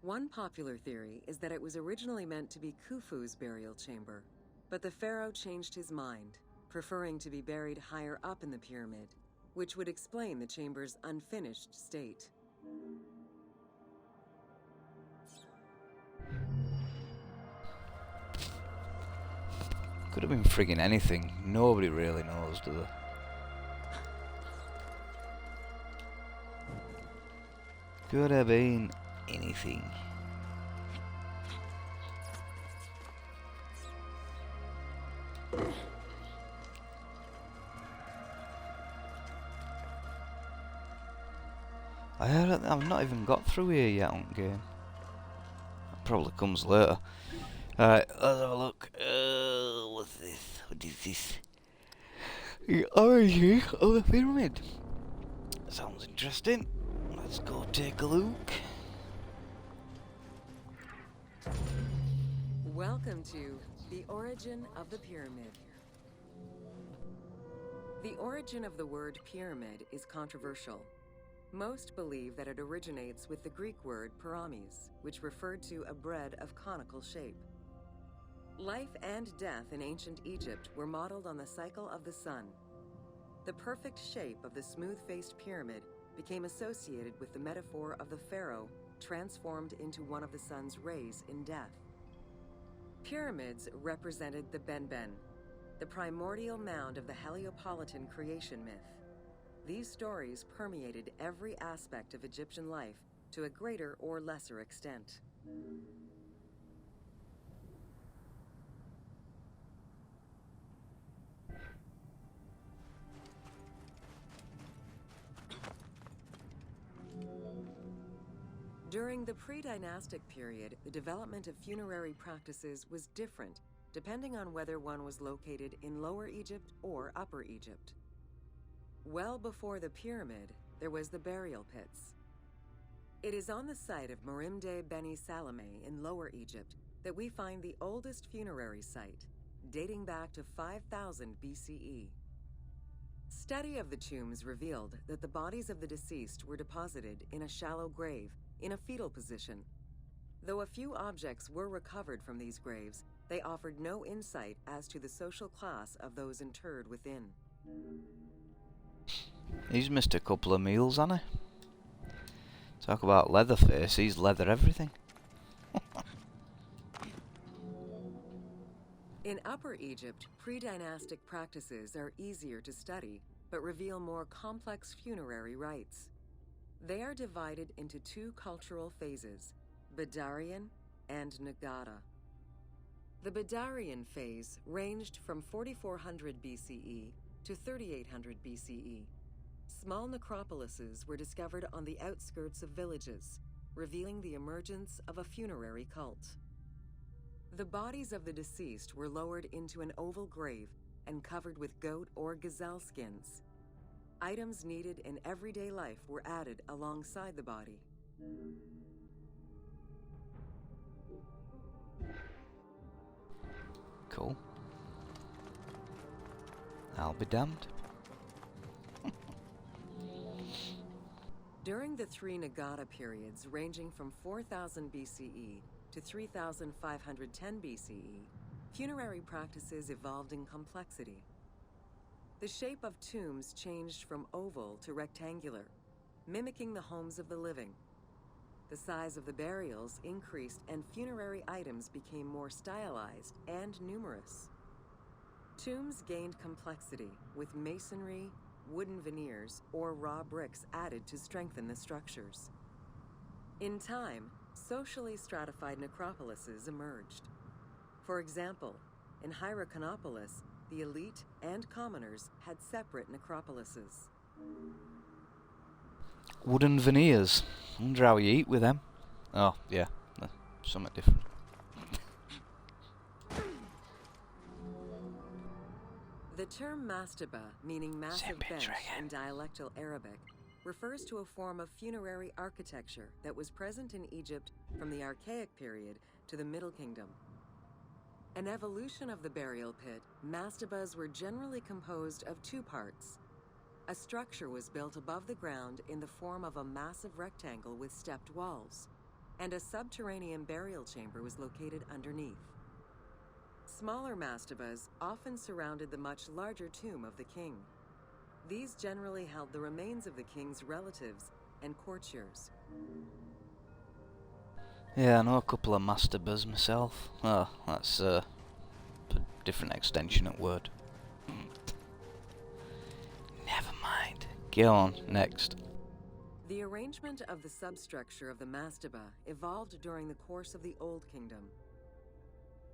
One popular theory is that it was originally meant to be Khufu's burial chamber, but the pharaoh changed his mind, preferring to be buried higher up in the pyramid, which would explain the chamber's unfinished state. Could have been friggin' anything. Nobody really knows, do they? Could have been anything. I've not even got through here yet on game. That probably comes later. Alright, let's have a look. What's this? What is this? The origin of the pyramid. Sounds interesting. Let's go take a look. Welcome to the origin of the pyramid. The origin of the word pyramid is controversial. Most believe that it originates with the Greek word pyramis, which referred to a bread of conical shape. Life and death in ancient Egypt were modeled on the cycle of the sun. The perfect shape of the smooth-faced pyramid became associated with the metaphor of the pharaoh transformed into one of the sun's rays in death. Pyramids represented the Benben, the primordial mound of the Heliopolitan creation myth. These stories permeated every aspect of Egyptian life to a greater or lesser extent. During the pre-dynastic period, the development of funerary practices was different, depending on whether one was located in Lower Egypt or Upper Egypt. Well before the pyramid, there was the burial pits. It is on the site of Merimde Beni Salome in Lower Egypt that we find the oldest funerary site, dating back to 5000 BCE. Study of the tombs revealed that the bodies of the deceased were deposited in a shallow grave in a fetal position. Though a few objects were recovered from these graves, they offered no insight as to the social class of those interred within. He's missed a couple of meals, hasn't he? Talk about Leatherface, he's leather everything. In Upper Egypt, pre-dynastic practices are easier to study, but reveal more complex funerary rites. They are divided into two cultural phases, Badarian and Nagada. The Badarian phase ranged from 4400 BCE to 3800 BCE. Small necropolises were discovered on the outskirts of villages, revealing the emergence of a funerary cult. The bodies of the deceased were lowered into an oval grave and covered with goat or gazelle skins. Items needed in everyday life were added alongside the body. Cool. I'll be damned. During the three Nagata periods ranging from 4000 BCE to 3510 BCE, funerary practices evolved in complexity. The shape of tombs changed from oval to rectangular, mimicking the homes of the living. The size of the burials increased and funerary items became more stylized and numerous. Tombs gained complexity with masonry, wooden veneers, or raw bricks added to strengthen the structures. In time, socially stratified necropolises emerged. For example, in Hyrcanopolis, the elite and commoners had separate necropolises. Wooden veneers. Wonder how you eat with them. Oh, yeah. Something different. The term mastaba, meaning massive bench in dialectal Arabic, refers to a form of funerary architecture that was present in Egypt from the Archaic period to the Middle Kingdom. An evolution of the burial pit, mastabas were generally composed of two parts. A structure was built above the ground in the form of a massive rectangle with stepped walls, and a subterranean burial chamber was located underneath. Smaller mastabas often surrounded the much larger tomb of the king. These generally held the remains of the king's relatives and courtiers. Yeah, I know a couple of mastabas myself. Oh, that's a different extension at word. Never mind. Go on, next. The arrangement of the substructure of the mastaba evolved during the course of the Old Kingdom.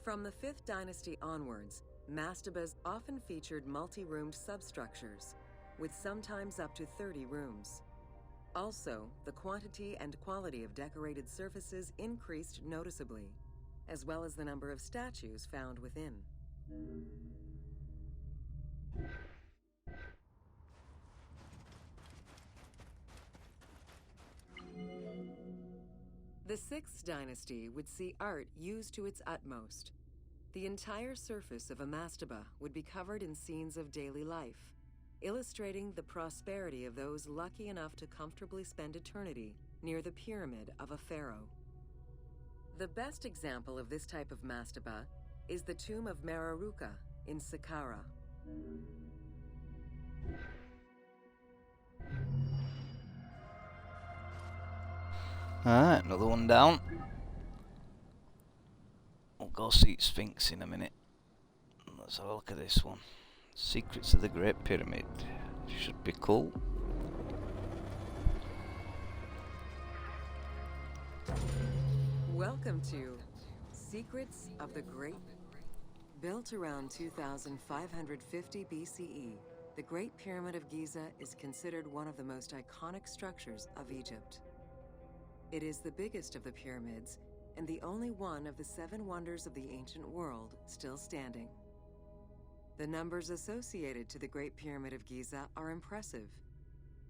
From the 5th dynasty onwards, mastabas often featured multi-roomed substructures, with sometimes up to 30 rooms. Also, the quantity and quality of decorated surfaces increased noticeably, as well as the number of statues found within. The 6th dynasty would see art used to its utmost. The entire surface of a mastaba would be covered in scenes of daily life, illustrating the prosperity of those lucky enough to comfortably spend eternity near the pyramid of a pharaoh. The best example of this type of mastaba is the tomb of Mereruka in Saqqara. Alright, another one down. We'll go see Sphinx in a minute. Let's have a look at this one. Secrets of the Great Pyramid. Should be cool. Welcome to Secrets of the Great. Built around 2550 BCE, the Great Pyramid of Giza is considered one of the most iconic structures of Egypt. It is the biggest of the pyramids and the only one of the 7 wonders of the ancient world still standing. The numbers associated to the Great Pyramid of Giza are impressive.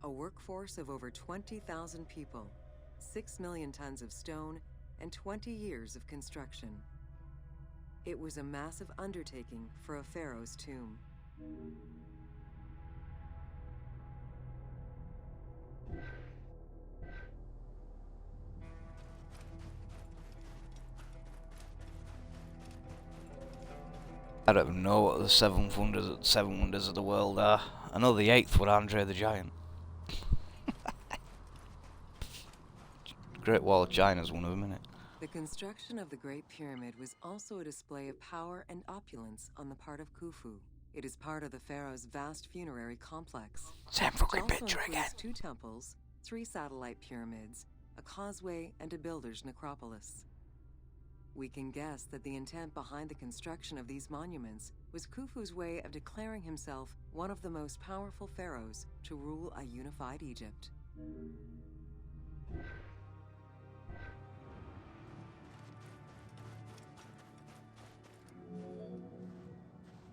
A workforce of over 20,000 people, 6 million tons of stone, and 20 years of construction. It was a massive undertaking for a pharaoh's tomb. I don't even know what the seven wonders of the world are. I know the 8th were Andre the Giant. Great Wall of China's one of them, isn't it? The construction of the Great Pyramid was also a display of power and opulence on the part of Khufu. It is part of the pharaoh's vast funerary complex. Same fucking It also picture again. includes 2 temples, 3 satellite pyramids, a causeway, and a builder's necropolis. We can guess that the intent behind the construction of these monuments was Khufu's way of declaring himself one of the most powerful pharaohs to rule a unified Egypt.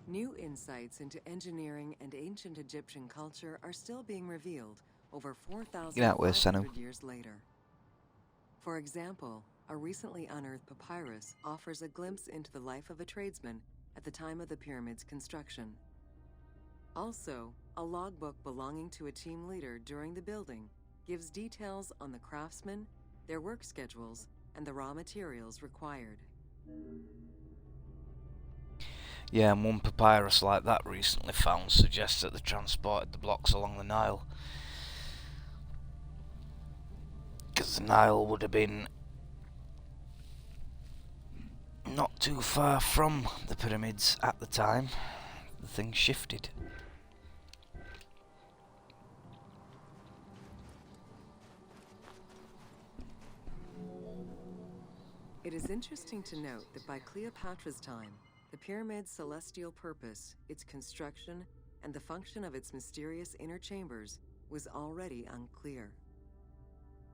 New insights into engineering and ancient Egyptian culture are still being revealed over Get out with 4,500 years later. For example, a recently unearthed papyrus offers a glimpse into the life of a tradesman at the time of the pyramid's construction. Also, a logbook belonging to a team leader during the building gives details on the craftsmen, their work schedules, and the raw materials required. Yeah, and one papyrus like that recently found suggests that they transported the blocks along the Nile. Because the Nile would have been not too far from the pyramids at the time. The thing shifted. It is interesting to note that by Cleopatra's time, the pyramid's celestial purpose, its construction, and the function of its mysterious inner chambers was already unclear.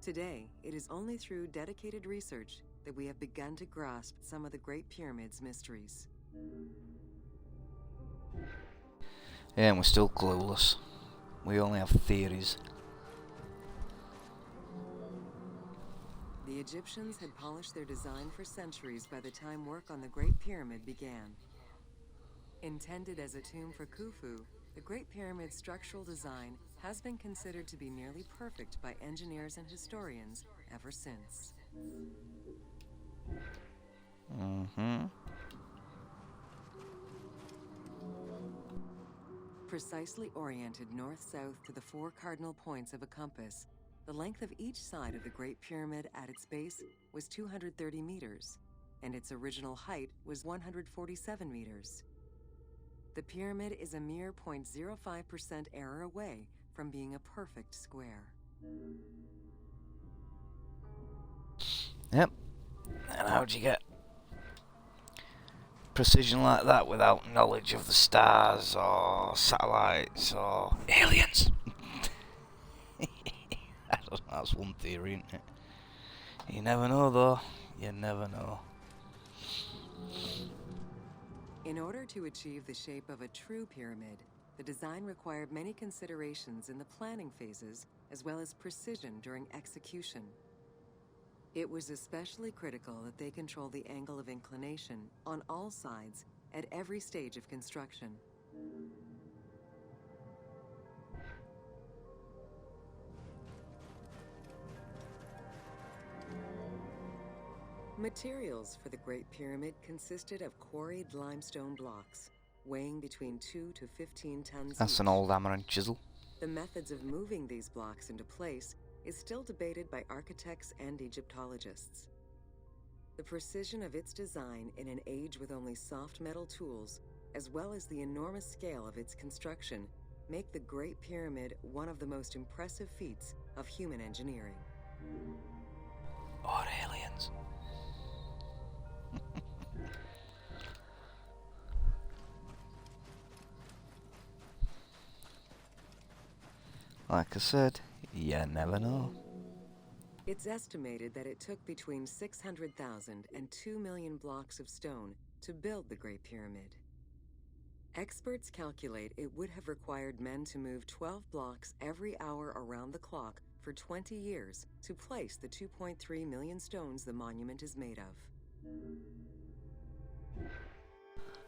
Today, it is only through dedicated research that we have begun to grasp some of the Great Pyramid's mysteries. Yeah, and we're still clueless. We only have theories. The Egyptians had polished their design for centuries by the time work on the Great Pyramid began. Intended as a tomb for Khufu, the Great Pyramid's structural design has been considered to be nearly perfect by engineers and historians ever since. Precisely oriented north-south to the 4 cardinal points of a compass, the length of each side of the Great Pyramid at its base was 230 meters, and its original height was 147 meters. The pyramid is a mere 0.05% error away from being a perfect square. Yep. And how'd you get precision like that without knowledge of the stars or satellites or aliens? I don't know, that's one theory, isn't it? You never know though. You never know. In order to achieve the shape of a true pyramid, the design required many considerations in the planning phases as well as precision during execution. It was especially critical that they control the angle of inclination on all sides at every stage of construction. Materials for the Great Pyramid consisted of quarried limestone blocks, weighing between 2 to 15 tons That's each. an old hammer and chisel. The methods of moving these blocks into place is still debated by architects and Egyptologists. The precision of its design in an age with only soft metal tools, as well as the enormous scale of its construction, make the Great Pyramid one of the most impressive feats of human engineering. Or aliens. Like I said, you never know. It's estimated that it took between 600,000 and 2 million blocks of stone to build the Great Pyramid. Experts calculate it would have required men to move 12 blocks every hour around the clock for 20 years to place the 2.3 million stones the monument is made of.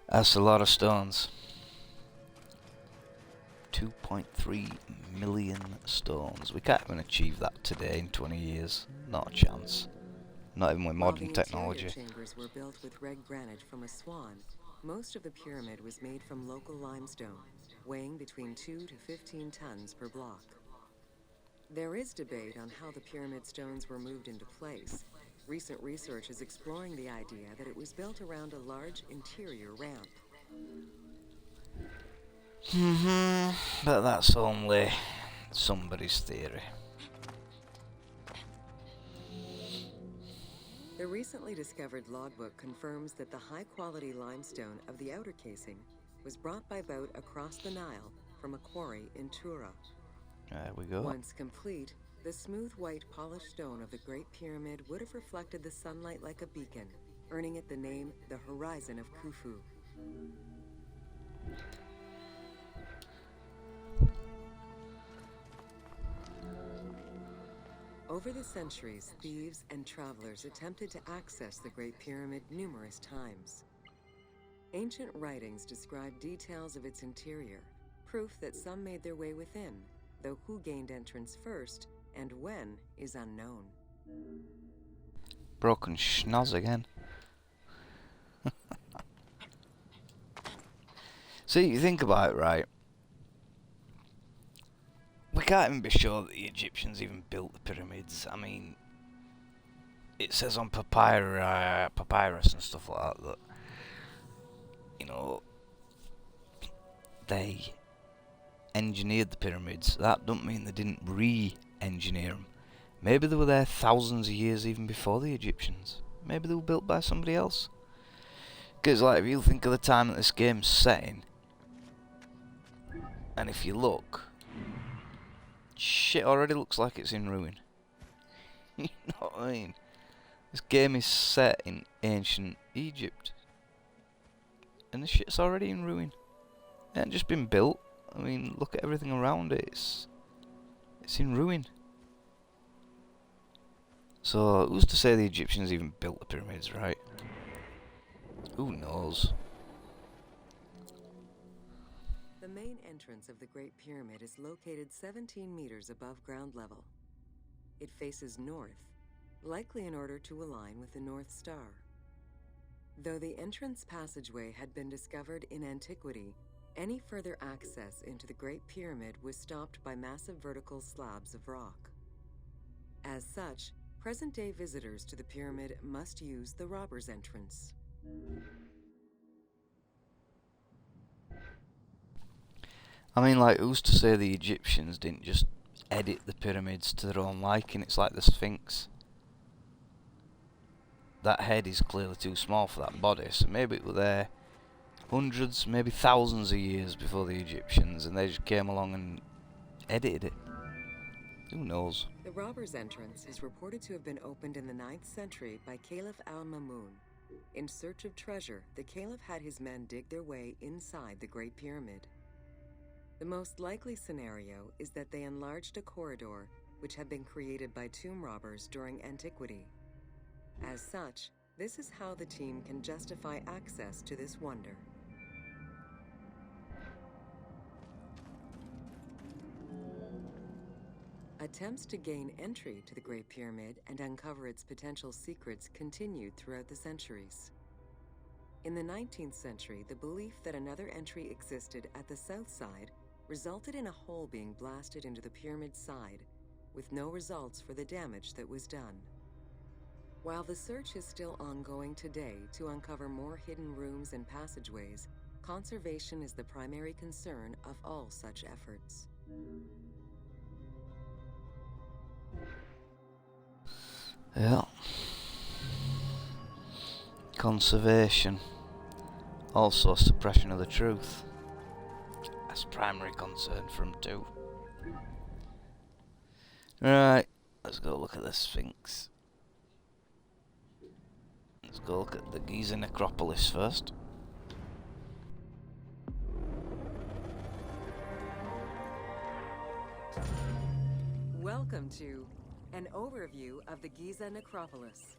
That's a lot of stones. 2.3 million stones. We can't even achieve that today in 20 years. Not a chance. Not even with modern technology. While the interior chambers were built with red granite from Aswan, most of the pyramid was made from local limestone, weighing between 2 to 15 tons per block. There is debate on how the pyramid stones were moved into place. Recent research is exploring the idea that it was built around a large interior ramp. But that's only somebody's theory. The recently discovered logbook confirms that the high-quality limestone of the outer casing was brought by boat across the Nile from a quarry in Tura. There we go. Once complete, the smooth white polished stone of the Great Pyramid would have reflected the sunlight like a beacon, earning it the name the Horizon of Khufu. Over the centuries, thieves and travelers attempted to access the Great Pyramid numerous times. Ancient writings describe details of its interior, proof that some made their way within, though who gained entrance first and when is unknown. Broken schnoz again. See, you think about it, right? We can't even be sure that the Egyptians even built the pyramids. I mean, it says on papyrus and stuff like that, you know, they engineered the pyramids. That don't mean they didn't re-engineer them. Maybe they were there thousands of years even before the Egyptians. Maybe they were built by somebody else. Because, like, if you think of the time that this game's set in, and if you look, shit already looks like it's in ruin. You know what I mean? This game is set in ancient Egypt, and the shit's already in ruin. It ain't just been built. I mean, look at everything around it. It's in ruin. So, who's to say the Egyptians even built the pyramids, right? Who knows? The main entrance of the Great Pyramid is located 17 meters above ground level. It faces north, likely in order to align with the North Star. Though the entrance passageway had been discovered in antiquity, any further access into the Great Pyramid was stopped by massive vertical slabs of rock. As such, present-day visitors to the pyramid must use the robber's entrance. I mean, like, who's to say the Egyptians didn't just edit the pyramids to their own liking? It's like the Sphinx. That head is clearly too small for that body, so maybe it was there hundreds, maybe thousands of years before the Egyptians, and they just came along and edited it. Who knows? The robber's entrance is reported to have been opened in the 9th century by Caliph al-Mamun. In search of treasure, the Caliph had his men dig their way inside the Great Pyramid. The most likely scenario is that they enlarged a corridor which had been created by tomb robbers during antiquity. As such, this is how the team can justify access to this wonder. Attempts to gain entry to the Great Pyramid and uncover its potential secrets continued throughout the centuries. In the 19th century, the belief that another entry existed at the south side resulted in a hole being blasted into the pyramid's side, with no results for the damage that was done. While the search is still ongoing today to uncover more hidden rooms and passageways, conservation is the primary concern of all such efforts. Yeah. Conservation. Also suppression of the truth. That's primary concern for them too. Right, let's go look at the Sphinx. Let's go look at the Giza necropolis first. Welcome to an overview of the Giza necropolis.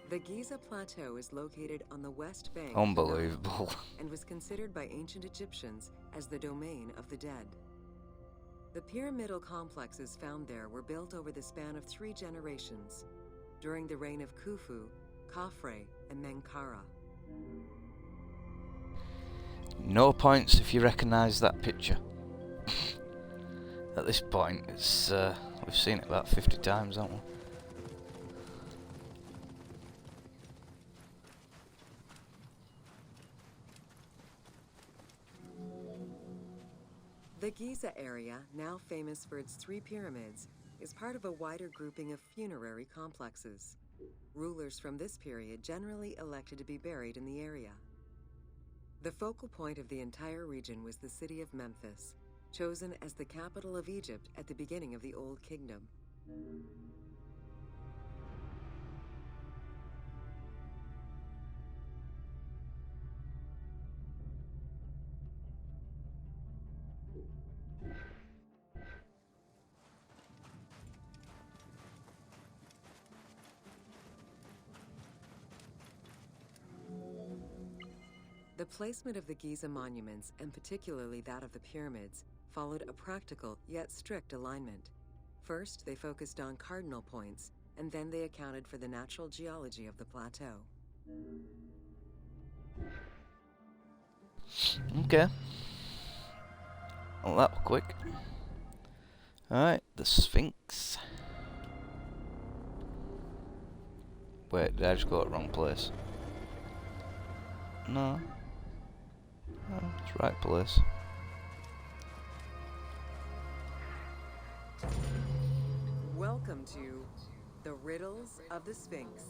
The Giza Plateau is located on the west bank of the Nile Unbelievable. and was considered by ancient Egyptians as the domain of the dead. The pyramidal complexes found there were built over the span of 3 generations, during the reign of Khufu, Khafre, and Menkaure. No points if you recognise that picture. At this point, it's we've seen it about 50 times, haven't we? The Giza area, now famous for its 3 pyramids, is part of a wider grouping of funerary complexes. Rulers from this period generally elected to be buried in the area. The focal point of the entire region was the city of Memphis, chosen as the capital of Egypt at the beginning of the Old Kingdom. The placement of the Giza monuments, and particularly that of the pyramids, followed a practical yet strict alignment. First, they focused on cardinal points, and then they accounted for the natural geology of the plateau. Okay. Well, that was quick. Alright, the Sphinx. Wait, did I just go to the wrong place? No. Oh, it's right place. Welcome to the Riddles of the Sphinx.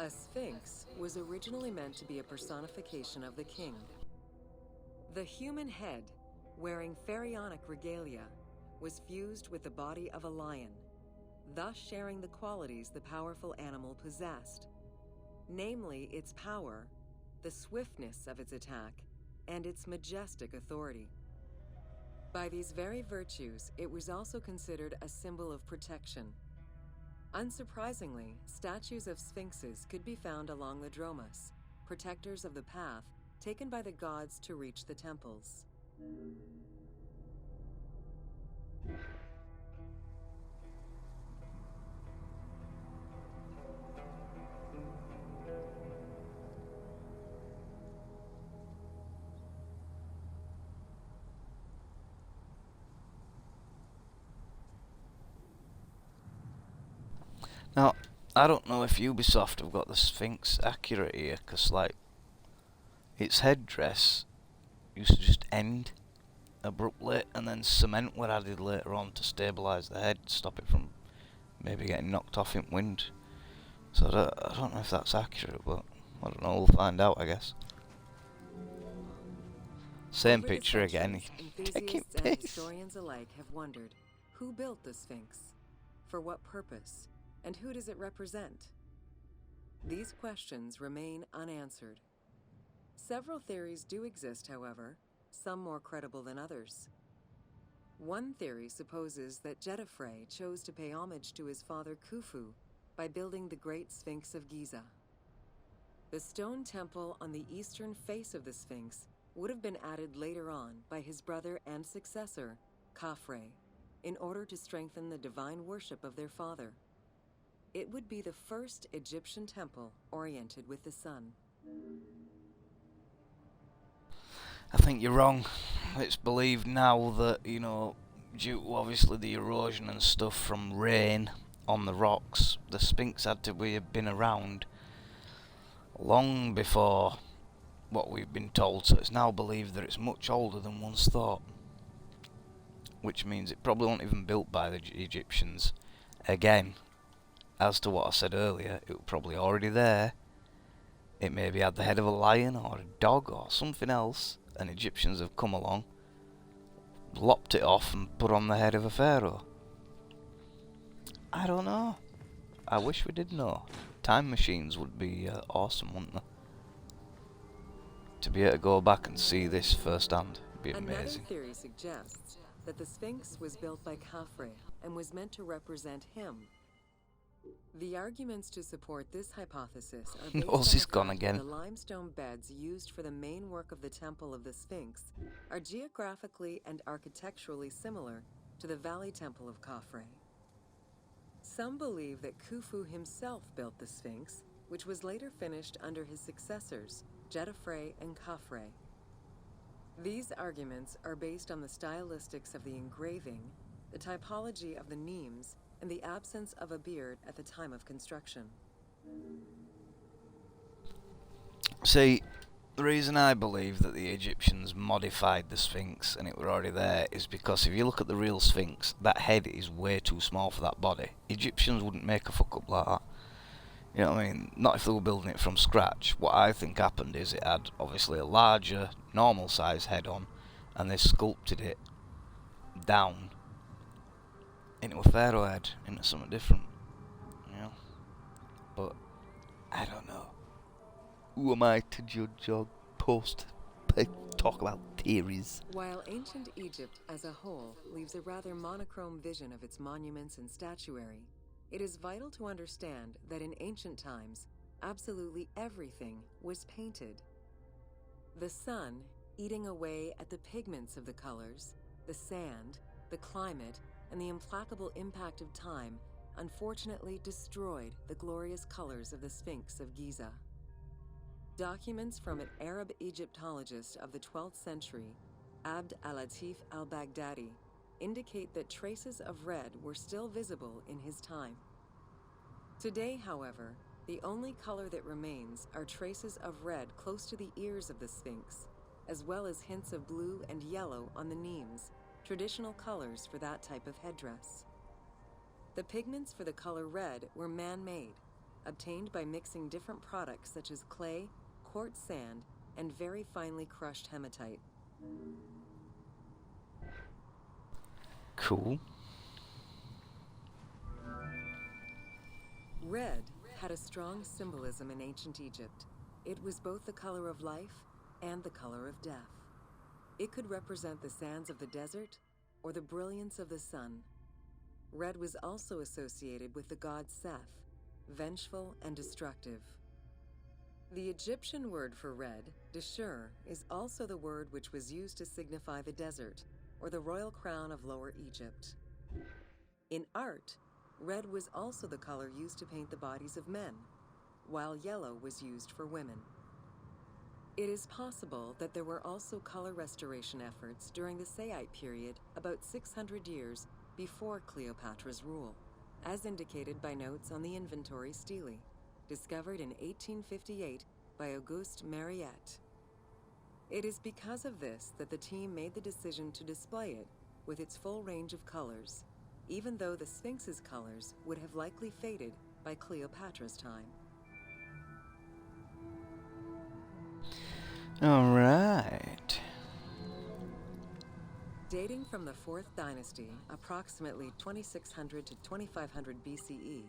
A sphinx was originally meant to be a personification of the king. The human head, wearing pharaonic regalia, was fused with the body of a lion, thus sharing the qualities the powerful animal possessed, namely its power, the swiftness of its attack, and its majestic authority. By these very virtues, it was also considered a symbol of protection. Unsurprisingly, statues of sphinxes could be found along the dromos, protectors of the path taken by the gods to reach the temples. Now, I don't know if Ubisoft have got the Sphinx accurate here, because, like, its headdress used to just end abruptly, and then cement were added later on to stabilise the head, stop it from maybe getting knocked off in wind. So I don't know if that's accurate, but I don't know, we'll find out, I guess. Same Over the picture again. centuries, Taking enthusiasts and piss. historians alike have wondered, who built the Sphinx? For what purpose? And who does it represent? These questions remain unanswered. Several theories do exist, however, some more credible than others. One theory supposes that Jetafre chose to pay homage to his father Khufu by building the Great Sphinx of Giza. The stone temple on the eastern face of the Sphinx would have been added later on by his brother and successor, Khafre, in order to strengthen the divine worship of their father. It would be the first Egyptian temple oriented with the sun. I think you're wrong. It's believed now that, you know, due to obviously the erosion and stuff from rain on the rocks, the Sphinx had to have been around long before what we've been told, so it's now believed that it's much older than once thought. Which means it probably wasn't even built by the Egyptians. Again, as to what I said earlier, it was probably already there. It maybe had the head of a lion or a dog or something else, and Egyptians have come along, lopped it off and put on the head of a pharaoh. I don't know. I wish we did know. Time machines would be awesome, wouldn't they? To be able to go back and see this firsthand would be amazing. Another theory suggests that the Sphinx was built by Khafre and was meant to represent him. The arguments to support this hypothesis are based on the Ozzy's fact gone that again. the limestone beds used for the main work of the Temple of the Sphinx are geographically and architecturally similar to the Valley Temple of Khafre. Some believe that Khufu himself built the Sphinx, which was later finished under his successors, Jetafre and Khafre. These arguments are based on the stylistics of the engraving, the typology of the nemes, and the absence of a beard at the time of construction. See, The reason I believe that the Egyptians modified the Sphinx and it were already there is because if you look at the real Sphinx, that head is way too small for that body. Egyptians wouldn't make a fuck up like that. You know what I mean? Not if they were building it from scratch. What I think happened is it had obviously a larger, normal size head on, and they sculpted it down into a pharaoh head, into something different. You know? But I don't know. Who am I to judge or talk about theories? While ancient Egypt as a whole leaves a rather monochrome vision of its monuments and statuary, it is vital to understand that in ancient times, absolutely everything was painted. The sun, eating away at the pigments of the colors, the sand, the climate, and the implacable impact of time, unfortunately destroyed the glorious colors of the Sphinx of Giza. Documents from an Arab Egyptologist of the 12th century, Abd al-Latif al-Baghdadi, indicate that traces of red were still visible in his time. Today, however, the only color that remains are traces of red close to the ears of the Sphinx, as well as hints of blue and yellow on the nemes, traditional colors for that type of headdress. The pigments for the color red were man-made, obtained by mixing different products such as clay, quartz sand, and very finely crushed hematite. Cool. Red had a strong symbolism in ancient Egypt. It was both the color of life and the color of death. It could represent the sands of the desert or the brilliance of the sun. Red was also associated with the god Seth, vengeful and destructive. The Egyptian word for red, deshur, is also the word which was used to signify the desert, or the royal crown of Lower Egypt. In art, red was also the color used to paint the bodies of men, while yellow was used for women. It is possible that there were also color restoration efforts during the Saite period about 600 years before Cleopatra's rule, as indicated by notes on the inventory stele, discovered in 1858 by Auguste Mariette. It is because of this that the team made the decision to display it with its full range of colors, even though the Sphinx's colors would have likely faded by Cleopatra's time. All right. Dating from the 4th dynasty, approximately 2600 to 2500 BCE,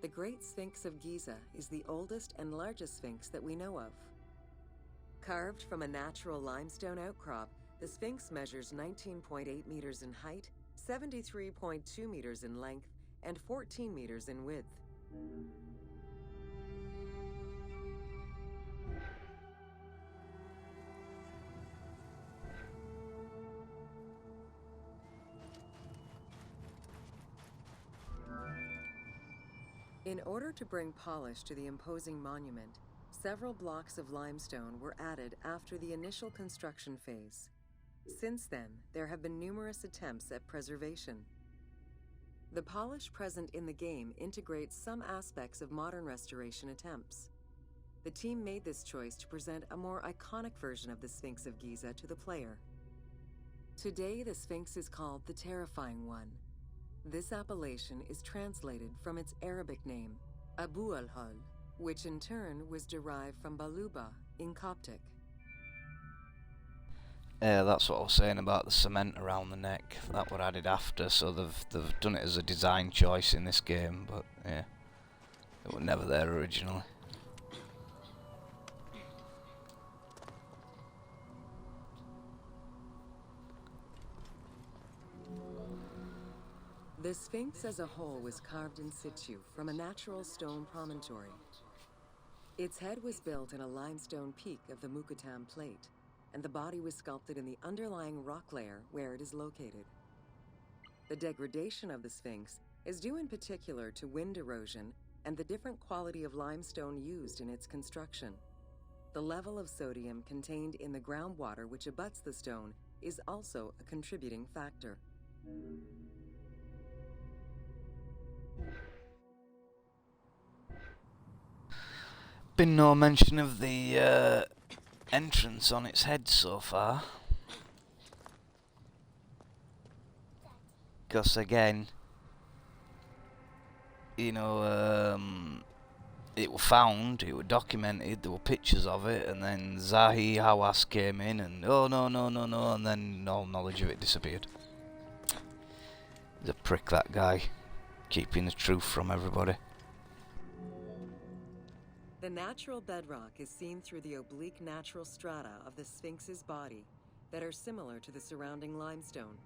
the Great Sphinx of Giza is the oldest and largest sphinx that we know of. Carved from a natural limestone outcrop, the Sphinx measures 19.8 meters in height, 73.2 meters in length, and 14 meters in width. In order to bring polish to the imposing monument, several blocks of limestone were added after the initial construction phase. Since then, there have been numerous attempts at preservation. The polish present in the game integrates some aspects of modern restoration attempts. The team made this choice to present a more iconic version of the Sphinx of Giza to the player. Today, the Sphinx is called the Terrifying One. This appellation is translated from its Arabic name, Abu al-Hal, which in turn was derived from Baluba in Coptic. Yeah, that's what I was saying about the cement around the neck. That were added after, so they've done it as a design choice in this game, but yeah, it was never there originally. The Sphinx as a whole was carved in situ from a natural stone promontory. Its head was built in a limestone peak of the Mukattam Plate, and the body was sculpted in the underlying rock layer where it is located. The degradation of the Sphinx is due in particular to wind erosion and the different quality of limestone used in its construction. The level of sodium contained in the groundwater which abuts the stone is also a contributing factor. Been no mention of the entrance on its head so far. Because again, you know, it was found, it was documented, there were pictures of it, and then Zahi Hawass came in and oh no, and then all knowledge of it disappeared. He's a prick, that guy, keeping the truth from everybody. The natural bedrock is seen through the oblique natural strata of the Sphinx's body that are similar to the surrounding limestone.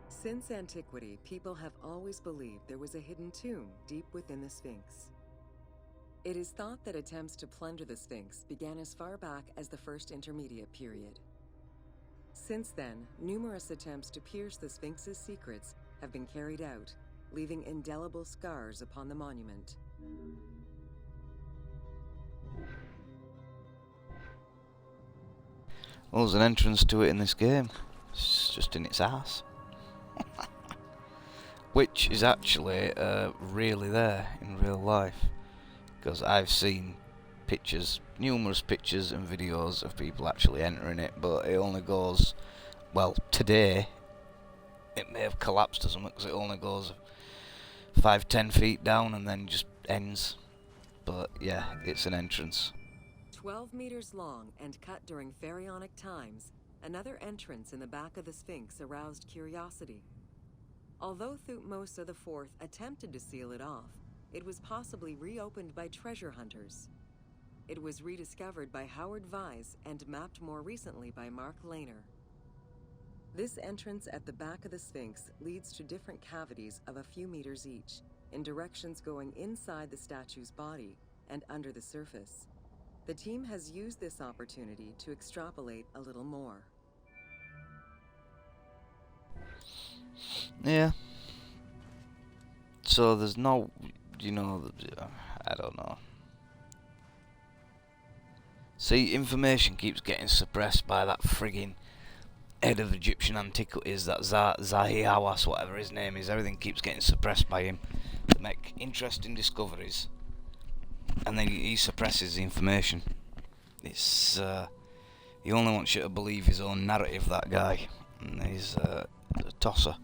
Since antiquity, people have always believed there was a hidden tomb deep within the Sphinx. It is thought that attempts to plunder the Sphinx began as far back as the First Intermediate period. Since then, numerous attempts to pierce the Sphinx's secrets have been carried out, leaving indelible scars upon the monument. Well, there's an entrance to it in this game. It's just in its ass. Which is actually really there in real life, because I've seen pictures, numerous pictures and videos of people actually entering it, but it only goes, well, today it may have collapsed or something, because it only goes 5-10 feet down and then just ends. But yeah, it's an entrance. 12 meters long and cut during pharaonic times, another entrance in the back of the Sphinx aroused curiosity. Although Thutmose IV attempted to seal it off, it was possibly reopened by treasure hunters. It was rediscovered by Howard Vyse and mapped more recently by Mark Lehner. This entrance at the back of the Sphinx leads to different cavities of a few meters each, in directions going inside the statue's body and under the surface. The team has used this opportunity to extrapolate a little more. Yeah. So there's no, you know, I don't know. See, information keeps getting suppressed by that frigging head of Egyptian antiquities, that Zahi Hawass, whatever his name is. Everything keeps getting suppressed by him to make interesting discoveries, and then he suppresses the information. It's he only wants you to believe his own narrative, that guy, and he's a tosser.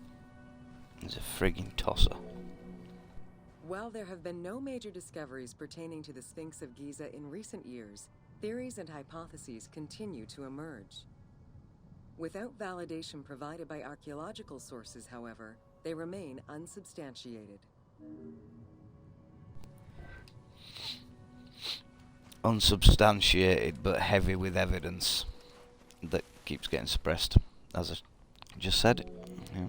He's a frigging tosser. While there have been no major discoveries pertaining to the Sphinx of Giza in recent years, theories and hypotheses continue to emerge. Without validation provided by archaeological sources, however, they remain unsubstantiated. Unsubstantiated, but heavy with evidence that keeps getting suppressed, as I just said. Yeah.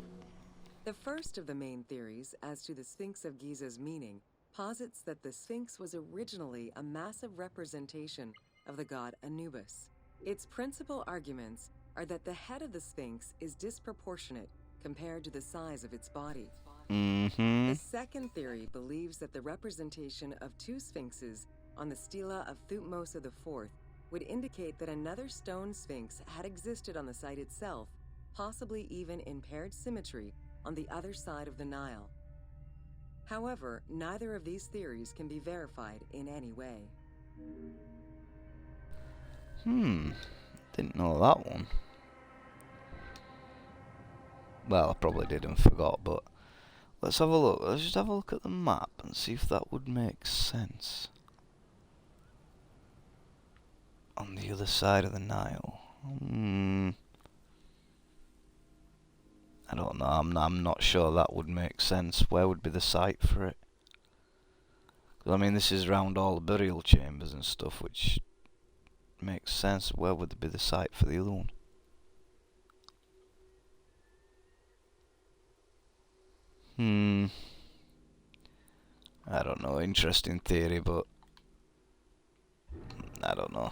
The first of the main theories as to the Sphinx of Giza's meaning posits that the Sphinx was originally a massive representation of the god Anubis. Its principal arguments are that the head of the Sphinx is disproportionate compared to the size of its body. The second theory believes that the representation of two sphinxes on the stela of Thutmose IV would indicate that another stone sphinx had existed on the site itself, possibly even in paired symmetry on the other side of the Nile. However, neither of these theories can be verified in any way. Didn't know that one. Well, I probably did and forgot, but let's have a look. Let's just have a look at the map and see if that would make sense. On the other side of the Nile. I don't know, I'm not sure that would make sense. Where would be the site for it? 'Cause I mean, this is around all the burial chambers and stuff, which makes sense. Where would be the site for the other one? I don't know, interesting theory, but I don't know.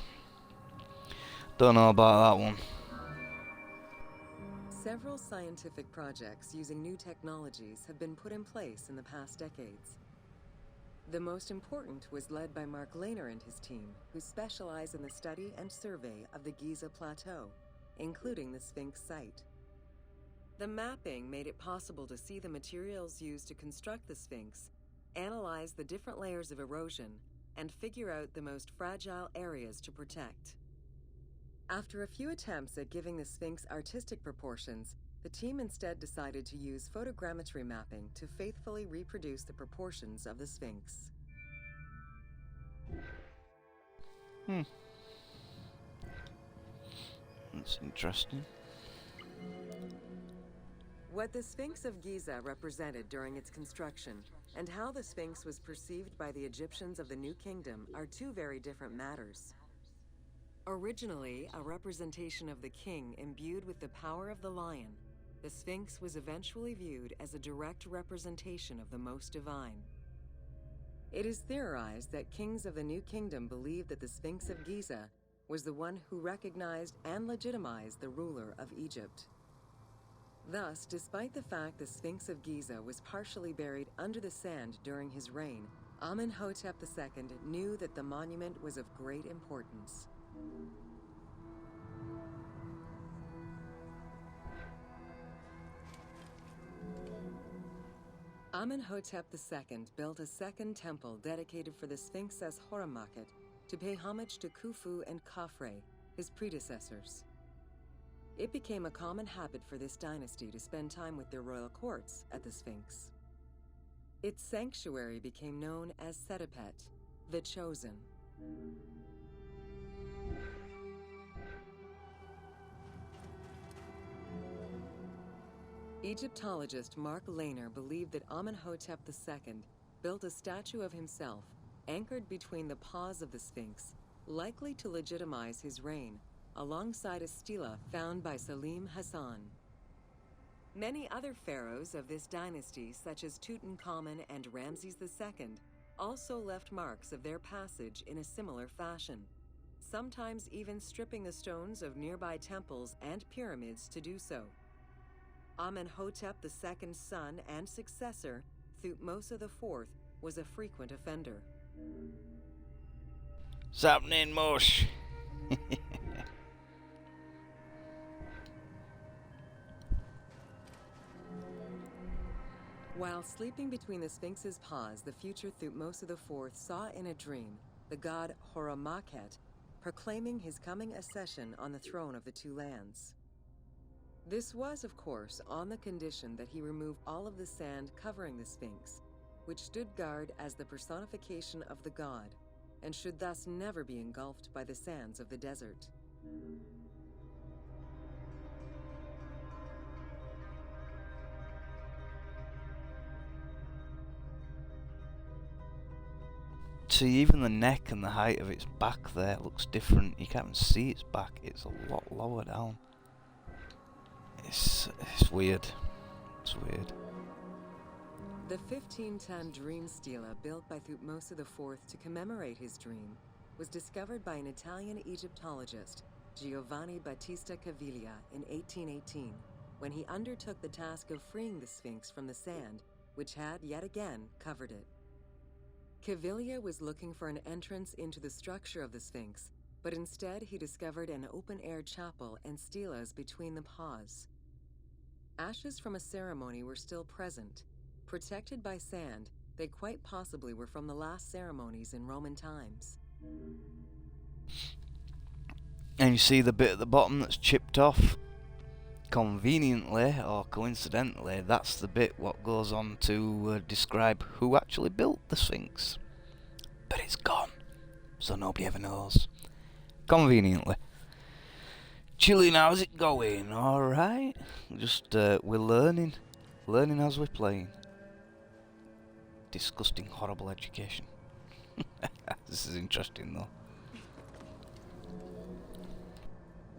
Don't know about that one. Several scientific projects using new technologies have been put in place in the past decades. The most important was led by Mark Lehner and his team, who specialize in the study and survey of the Giza Plateau, including the Sphinx site. The mapping made it possible to see the materials used to construct the Sphinx, analyze the different layers of erosion, and figure out the most fragile areas to protect. After a few attempts at giving the Sphinx artistic proportions, the team instead decided to use photogrammetry mapping to faithfully reproduce the proportions of the Sphinx. That's interesting. What the Sphinx of Giza represented during its construction and how the Sphinx was perceived by the Egyptians of the New Kingdom are two very different matters. Originally a representation of the king imbued with the power of the lion, the Sphinx was eventually viewed as a direct representation of the Most Divine. It is theorized that kings of the New Kingdom believed that the Sphinx of Giza was the one who recognized and legitimized the ruler of Egypt. Thus, despite the fact the Sphinx of Giza was partially buried under the sand during his reign, Amenhotep II knew that the monument was of great importance. Amenhotep II built a second temple dedicated for the Sphinx as Horemakhet to pay homage to Khufu and Khafre, his predecessors. It became a common habit for this dynasty to spend time with their royal courts at the Sphinx. Its sanctuary became known as Setepet, the Chosen. Egyptologist Mark Lehner believed that Amenhotep II built a statue of himself anchored between the paws of the Sphinx, likely to legitimize his reign, alongside a stela found by Salim Hassan. Many other pharaohs of this dynasty, such as Tutankhamun and Ramses II, also left marks of their passage in a similar fashion, sometimes even stripping the stones of nearby temples and pyramids to do so. Amenhotep II's son and successor, Thutmose IV, was a frequent offender. What's happening, Mosh? While sleeping between the Sphinx's paws, the future Thutmose IV saw in a dream the god Horemakhet proclaiming his coming accession on the throne of the two lands. This was, of course, on the condition that he remove all of the sand covering the Sphinx, which stood guard as the personification of the god, and should thus never be engulfed by the sands of the desert. See, even the neck and the height of its back there looks different. You can't even see its back, it's a lot lower down. It's weird. It's weird. The 15-ton dream stela built by Thutmose IV to commemorate his dream was discovered by an Italian Egyptologist, Giovanni Battista Caviglia, in 1818, when he undertook the task of freeing the Sphinx from the sand, which had yet again covered it. Caviglia was looking for an entrance into the structure of the Sphinx, but instead he discovered an open-air chapel and stelas between the paws. Ashes from a ceremony were still present. Protected by sand, they quite possibly were from the last ceremonies in Roman times. And you see the bit at the bottom that's chipped off? Conveniently, or coincidentally, that's the bit what goes on to describe who actually built the Sphinx. But it's gone, so nobody ever knows. Conveniently. Chilling, how's it going? Alright. Just, we're learning as we're playing. Disgusting, horrible education. This is interesting though.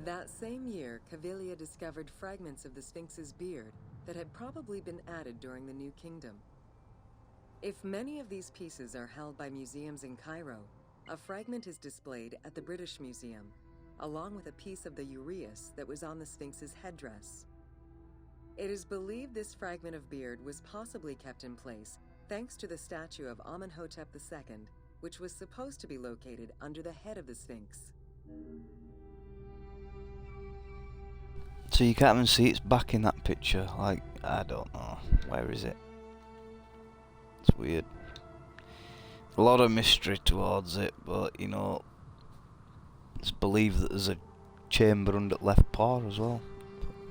That same year, Caviglia discovered fragments of the Sphinx's beard that had probably been added during the New Kingdom. If many of these pieces are held by museums in Cairo, a fragment is displayed at the British Museum, along with a piece of the uraeus that was on the Sphinx's headdress. It is believed this fragment of beard was possibly kept in place thanks to the statue of Amenhotep II, which was supposed to be located under the head of the Sphinx. So you can't even see its back in that picture. Like, I don't know. Where is it? It's weird. A lot of mystery towards it, but you know, it's believed that there's a chamber under the left paw as well.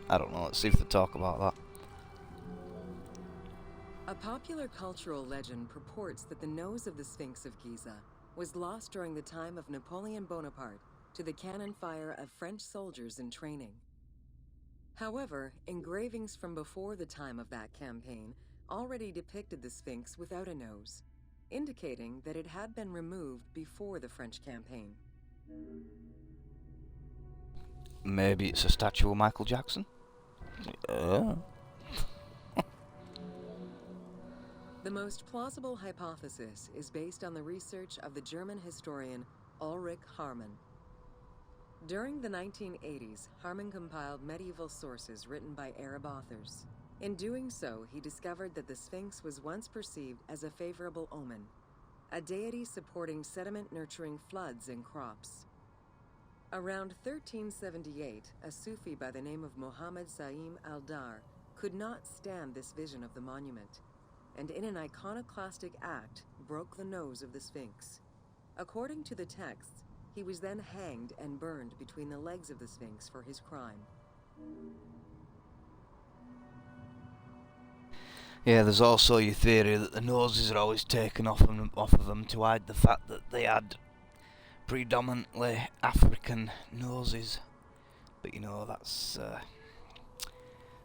I don't know. Let's see if they talk about that. A popular cultural legend purports that the nose of the Sphinx of Giza was lost during the time of Napoleon Bonaparte to the cannon fire of French soldiers in training. However, engravings from before the time of that campaign already depicted the Sphinx without a nose, indicating that it had been removed before the French campaign. Maybe it's a statue of Michael Jackson? The most plausible hypothesis is based on the research of the German historian Ulrich Harman. During the 1980s, Harman compiled medieval sources written by Arab authors. In doing so, he discovered that the Sphinx was once perceived as a favorable omen, a deity supporting sediment-nurturing floods and crops. Around 1378, a Sufi by the name of Muhammad Saim al-Dar could not stand this vision of the monument, and in an iconoclastic act, broke the nose of the Sphinx. According to the texts, he was then hanged and burned between the legs of the Sphinx for his crime. Yeah, there's also your theory that the noses are always taken off of them to hide the fact that they had predominantly African noses. But you know, that's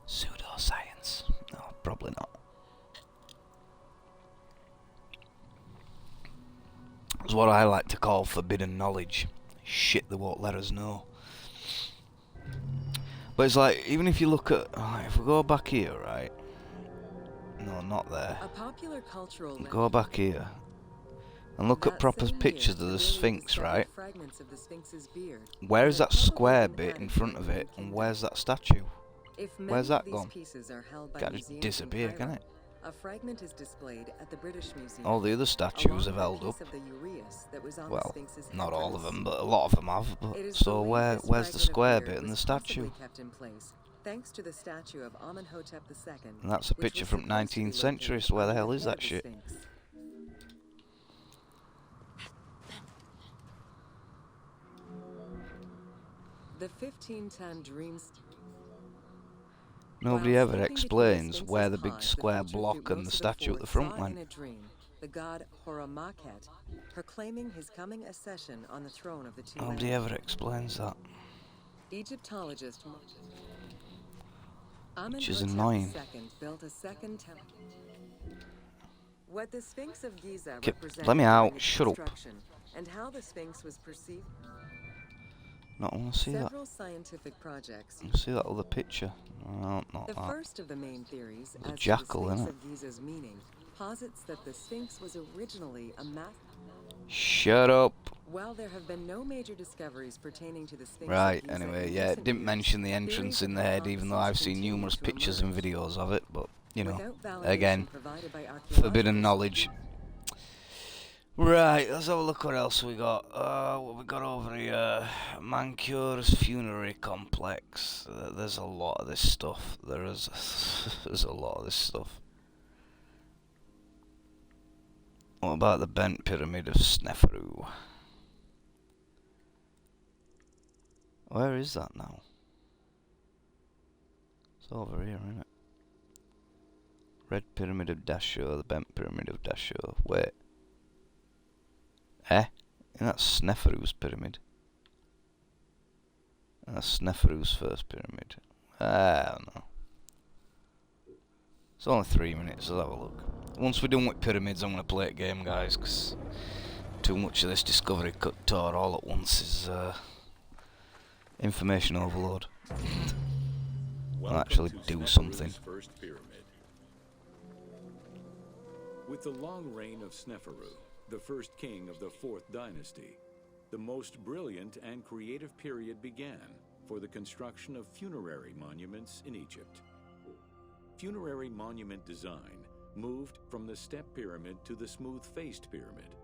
pseudoscience. No, probably not. It's what I like to call forbidden knowledge. Shit they won't let us know. But it's like, even if you look at, if we go back here, right? No, not there. A popular cultural Go back here. And look at proper pictures of the Sphinx, right? Where's that square bit in front of it, and where's that statue? Where's that gone? Can't just disappear, can it? A fragment is displayed at the British Museum. All the other statues have held up. Well, not all of them, but a lot of them have. But so where's the square bit and the statue? Thanks to the statue of Amenhotep II. And that's a picture from 19th century, so where the hell is that shit? The 15-ton dreams. Nobody ever explains where the big square block and the statue at the front went. The god Horamakhet, proclaiming his coming accession on the throne of the two. Nobody ever explains that. Egyptologist which is annoying. Built a second temple. What the Sphinx of Giza Let me out. Shut up. And how the Sphinx was perceived. Not want to see that. Several scientific projects. See that other picture? No, not the that. First of the main theories, the as jackal, to the Sphinx innit? of Giza's meaning, posits that the Sphinx was originally a mass. Shut up. While there have been no major discoveries pertaining to the Sphinx Right, of Giza anyway, in yeah, it recent didn't years, mention the entrance theories in the of head, even though I've seen continue numerous to pictures and emerge. videos of it, but, you know, Without validation again, provided by archaeological forbidden knowledge. Right, let's have a look what else we got. What we got over here? Mancure's funerary complex. There's a lot of this stuff. There's a lot of this stuff. What about the bent pyramid of Sneferu? Where is that now? It's over here, isn't it? Red pyramid of Dashur, the bent pyramid of Dashur. Wait. And that's Sneferu's pyramid. And that's Sneferu's first pyramid. I don't know. It's only 3 minutes, let's have a look. Once we're done with pyramids, I'm going to play a game, guys, because too much of this Discovery tour all at once is information overload. I'll actually do something. First pyramid. With the long reign of Sneferu, the first king of the 4th dynasty, the most brilliant and creative period began for the construction of funerary monuments in Egypt. Funerary monument design moved from the step pyramid to the smooth-faced pyramid,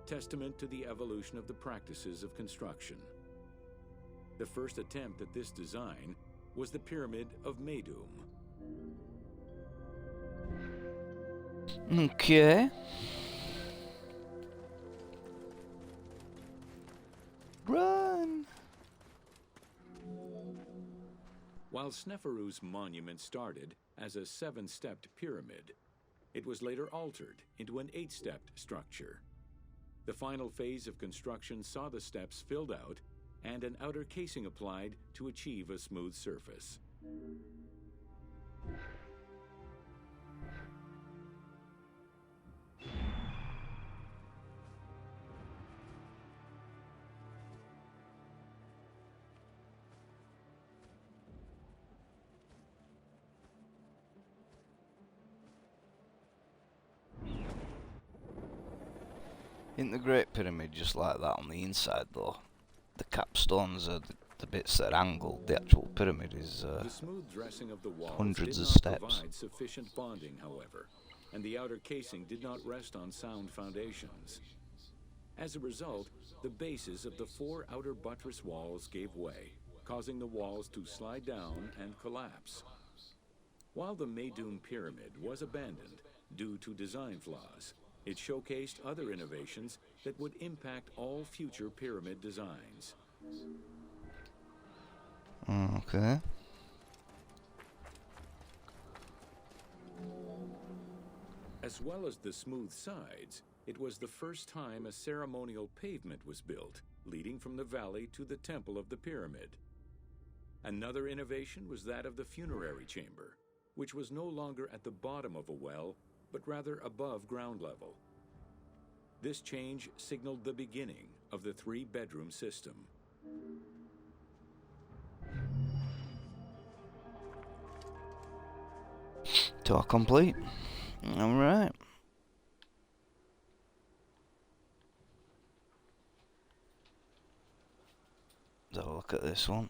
testament to the evolution of the practices of construction. The first attempt at this design was the Pyramid of Meidum. Okay. Run! While Sneferu's monument started as a 7-stepped pyramid, it was later altered into an 8-stepped structure. The final phase of construction saw the steps filled out and an outer casing applied to achieve a smooth surface. In the Great Pyramid, just like that on the inside though, the capstones are the bits that are angled. The actual pyramid is The smooth dressing of the walls hundreds did of not steps. provide sufficient bonding, however, and the outer casing did not rest on sound foundations. As a result, the bases of the 4 outer buttress walls gave way, causing the walls to slide down and collapse. While the Meidum Pyramid was abandoned due to design flaws, it showcased other innovations that would impact all future pyramid designs. Okay. As well as the smooth sides, it was the first time a ceremonial pavement was built, leading from the valley to the temple of the pyramid. Another innovation was that of the funerary chamber, which was no longer at the bottom of a well, but rather above ground level. This change signaled the beginning of the 3-bedroom system. Tour complete. Alright. Let's have a look at this one.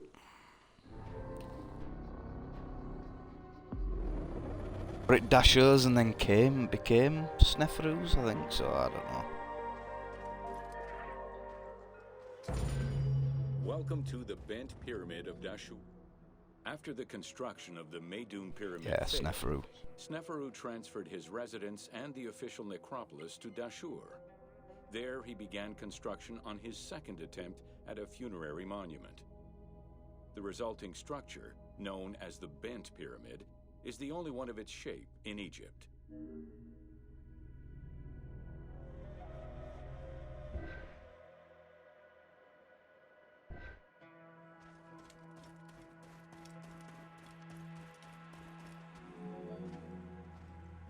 But it dashes and then became Sneferu's, I think, so I don't know. Welcome to the Bent Pyramid of Dashur. After the construction of the Meidum Pyramid Yeah, failed, Sneferu. Sneferu transferred his residence and the official necropolis to Dashur. There he began construction on his second attempt at a funerary monument. The resulting structure, known as the Bent Pyramid, is the only one of its shape in Egypt.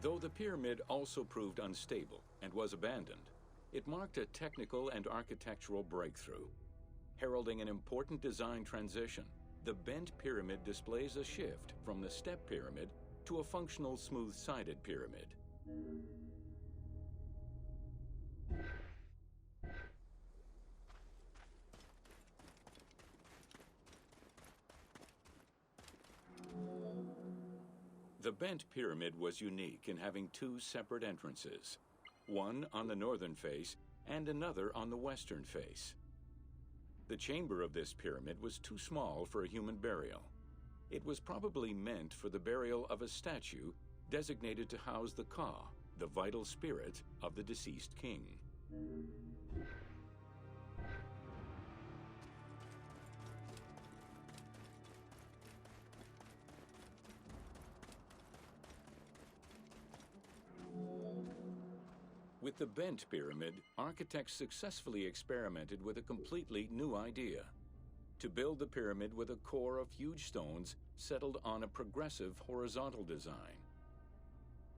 Though the pyramid also proved unstable and was abandoned, it marked a technical and architectural breakthrough. Heralding an important design transition, the bent pyramid displays a shift from the step pyramid to a functional smooth-sided pyramid. The bent pyramid was unique in having 2 separate entrances, one on the northern face and another on the western face. The chamber of this pyramid was too small for a human burial. It was probably meant for the burial of a statue designated to house the Ka, the vital spirit of the deceased king. With the bent pyramid, architects successfully experimented with a completely new idea: to build the pyramid with a core of huge stones settled on a progressive horizontal design.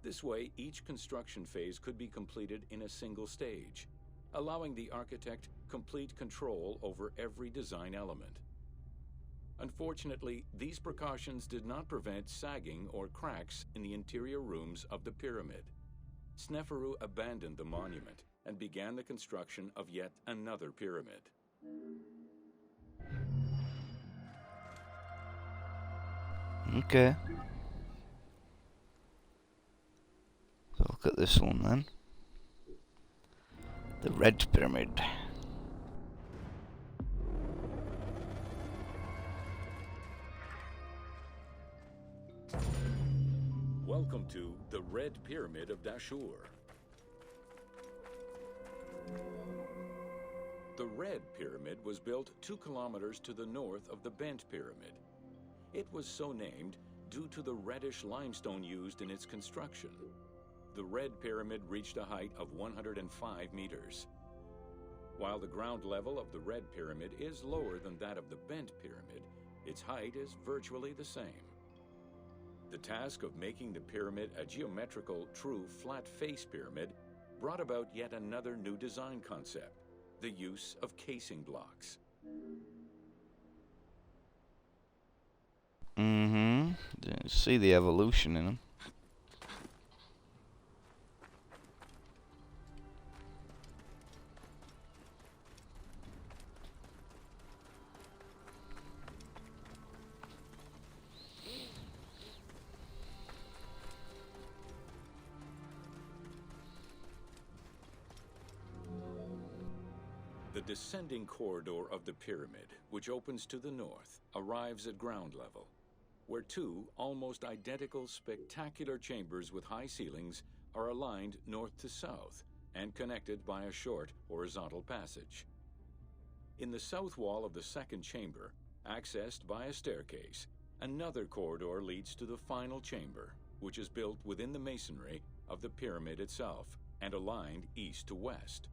This way, each construction phase could be completed in a single stage, allowing the architect complete control over every design element. Unfortunately, these precautions did not prevent sagging or cracks in the interior rooms of the pyramid. Sneferu abandoned the monument and began the construction of yet another pyramid. Okay. So look at this one then. The Red Pyramid. Welcome to the Red Pyramid of Dashur. The Red Pyramid was built 2 kilometers to the north of the Bent Pyramid. It was so named due to the reddish limestone used in its construction. The Red Pyramid reached a height of 105 meters. While the ground level of the Red Pyramid is lower than that of the Bent Pyramid, its height is virtually the same. The task of making the pyramid a geometrical, true flat-face pyramid brought about yet another new design concept: the use of casing blocks. See the evolution in them. The descending corridor of the pyramid, which opens to the north, arrives at ground level, where 2 almost identical spectacular chambers with high ceilings are aligned north to south and connected by a short horizontal passage. In the south wall of the second chamber, accessed by a staircase, another corridor leads to the final chamber, which is built within the masonry of the pyramid itself and aligned east to west.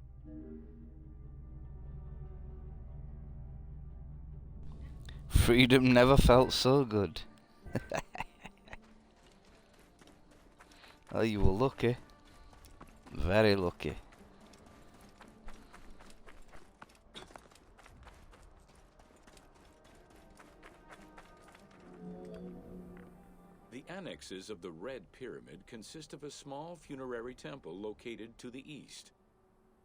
Freedom never felt so good. Oh, you were lucky. Very lucky. The annexes of the Red Pyramid consist of a small funerary temple located to the east.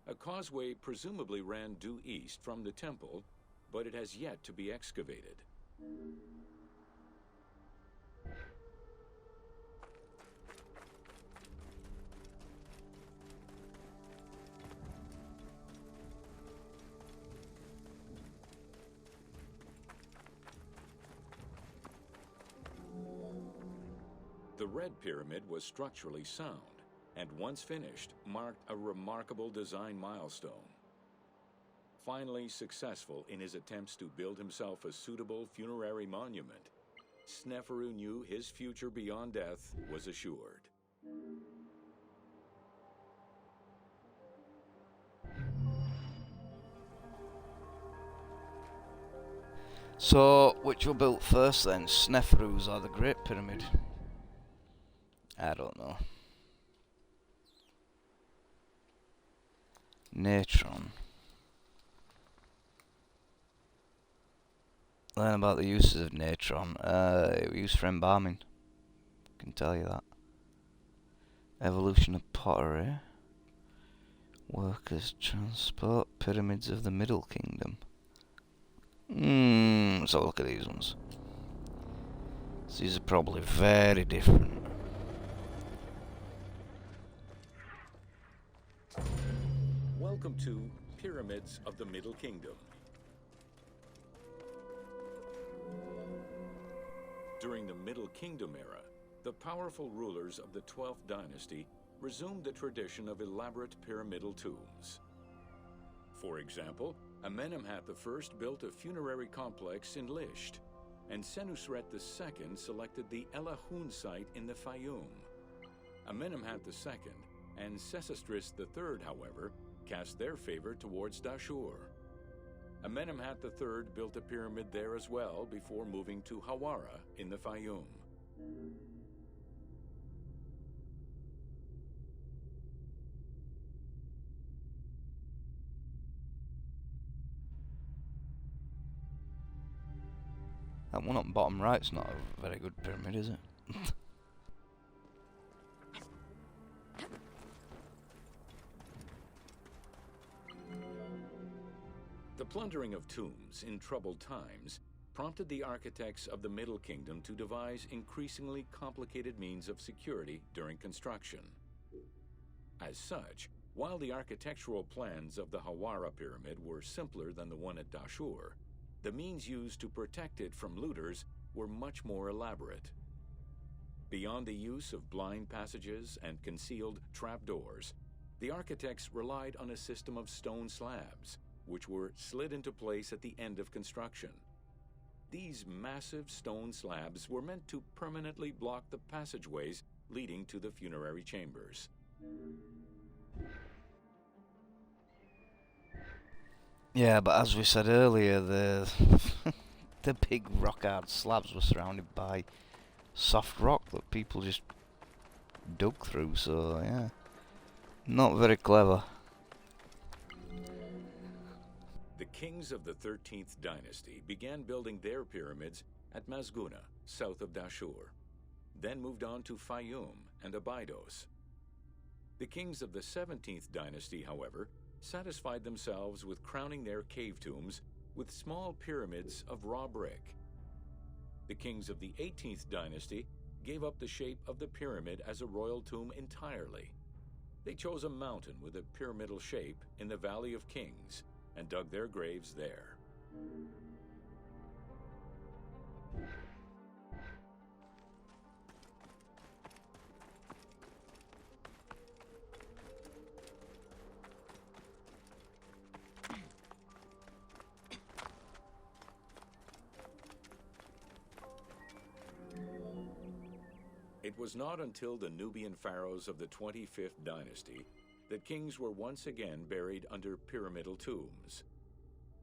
A causeway presumably ran due east from the temple, but it has yet to be excavated. The Red Pyramid was structurally sound, and once finished, marked a remarkable design milestone. Finally successful in his attempts to build himself a suitable funerary monument, Sneferu knew his future beyond death was assured. So, which were built first then? Sneferu's or the Great Pyramid? I don't know. Natron. Learn about the uses of natron. It was used for embalming. I can tell you that. Evolution of pottery. Workers transport. Pyramids of the Middle Kingdom. Let's have a look at these ones. So these are probably very different. Welcome to Pyramids of the Middle Kingdom. During the Middle Kingdom era, the powerful rulers of the 12th dynasty resumed the tradition of elaborate pyramidal tombs. For example, Amenemhat I built a funerary complex in Lisht, and Senusret II selected the Elahun site in the Fayum. Amenemhat II and Sesostris III, however, cast their favor towards Dashur. Amenemhat III built a pyramid there as well before moving to Hawara in the Fayum. That one on bottom right's not a very good pyramid, is it? The plundering of tombs in troubled times prompted the architects of the Middle Kingdom to devise increasingly complicated means of security during construction. As such, while the architectural plans of the Hawara pyramid were simpler than the one at Dashur, the means used to protect it from looters were much more elaborate. Beyond the use of blind passages and concealed trapdoors, the architects relied on a system of stone slabs, which were slid into place at the end of construction. These massive stone slabs were meant to permanently block the passageways leading to the funerary chambers. Yeah, but as we said earlier, the the big rock hard slabs were surrounded by soft rock that people just dug through, so yeah, not very clever. The kings of the 13th dynasty began building their pyramids at Masguna, south of Dashur, then moved on to Fayum and Abydos. The kings of the 17th dynasty, however, satisfied themselves with crowning their cave tombs with small pyramids of raw brick. The kings of the 18th dynasty gave up the shape of the pyramid as a royal tomb entirely. They chose a mountain with a pyramidal shape in the Valley of Kings and dug their graves there. It was not until the Nubian pharaohs of the 25th dynasty that kings were once again buried under pyramidal tombs.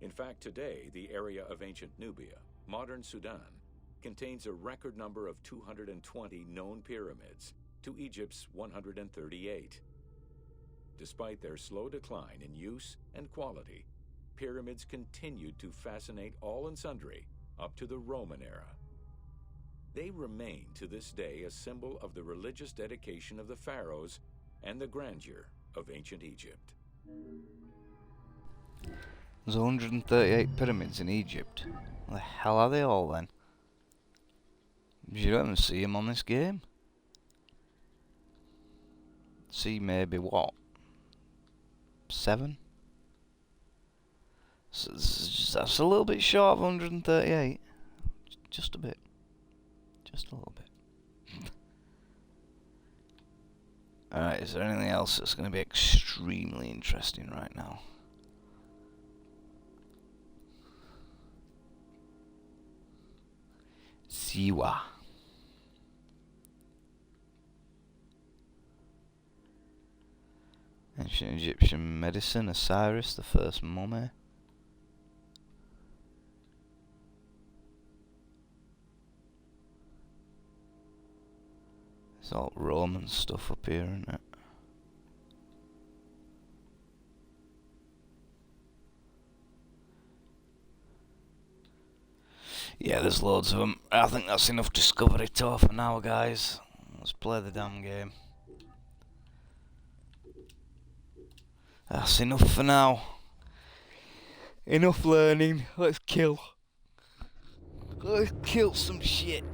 In fact, today, the area of ancient Nubia, modern Sudan, contains a record number of 220 known pyramids to Egypt's 138. Despite their slow decline in use and quality, pyramids continued to fascinate all and sundry up to the Roman era. They remain to this day a symbol of the religious dedication of the pharaohs and the grandeur of ancient Egypt. There's 138 pyramids in Egypt. Where the hell are they all then? You don't even see them on this game. See maybe what? 7? So that's a little bit short of 138. Just a bit. Just a little bit. Alright, is there anything else that's going to be extremely interesting right now? Siwa. Ancient Egyptian medicine, Osiris, the first mummy. It's all Roman stuff up here, isn't it? Yeah, there's loads of them. I think that's enough Discovery Tour for now, guys. Let's play the damn game. That's enough for now. Enough learning. Let's kill. Let's kill some shit.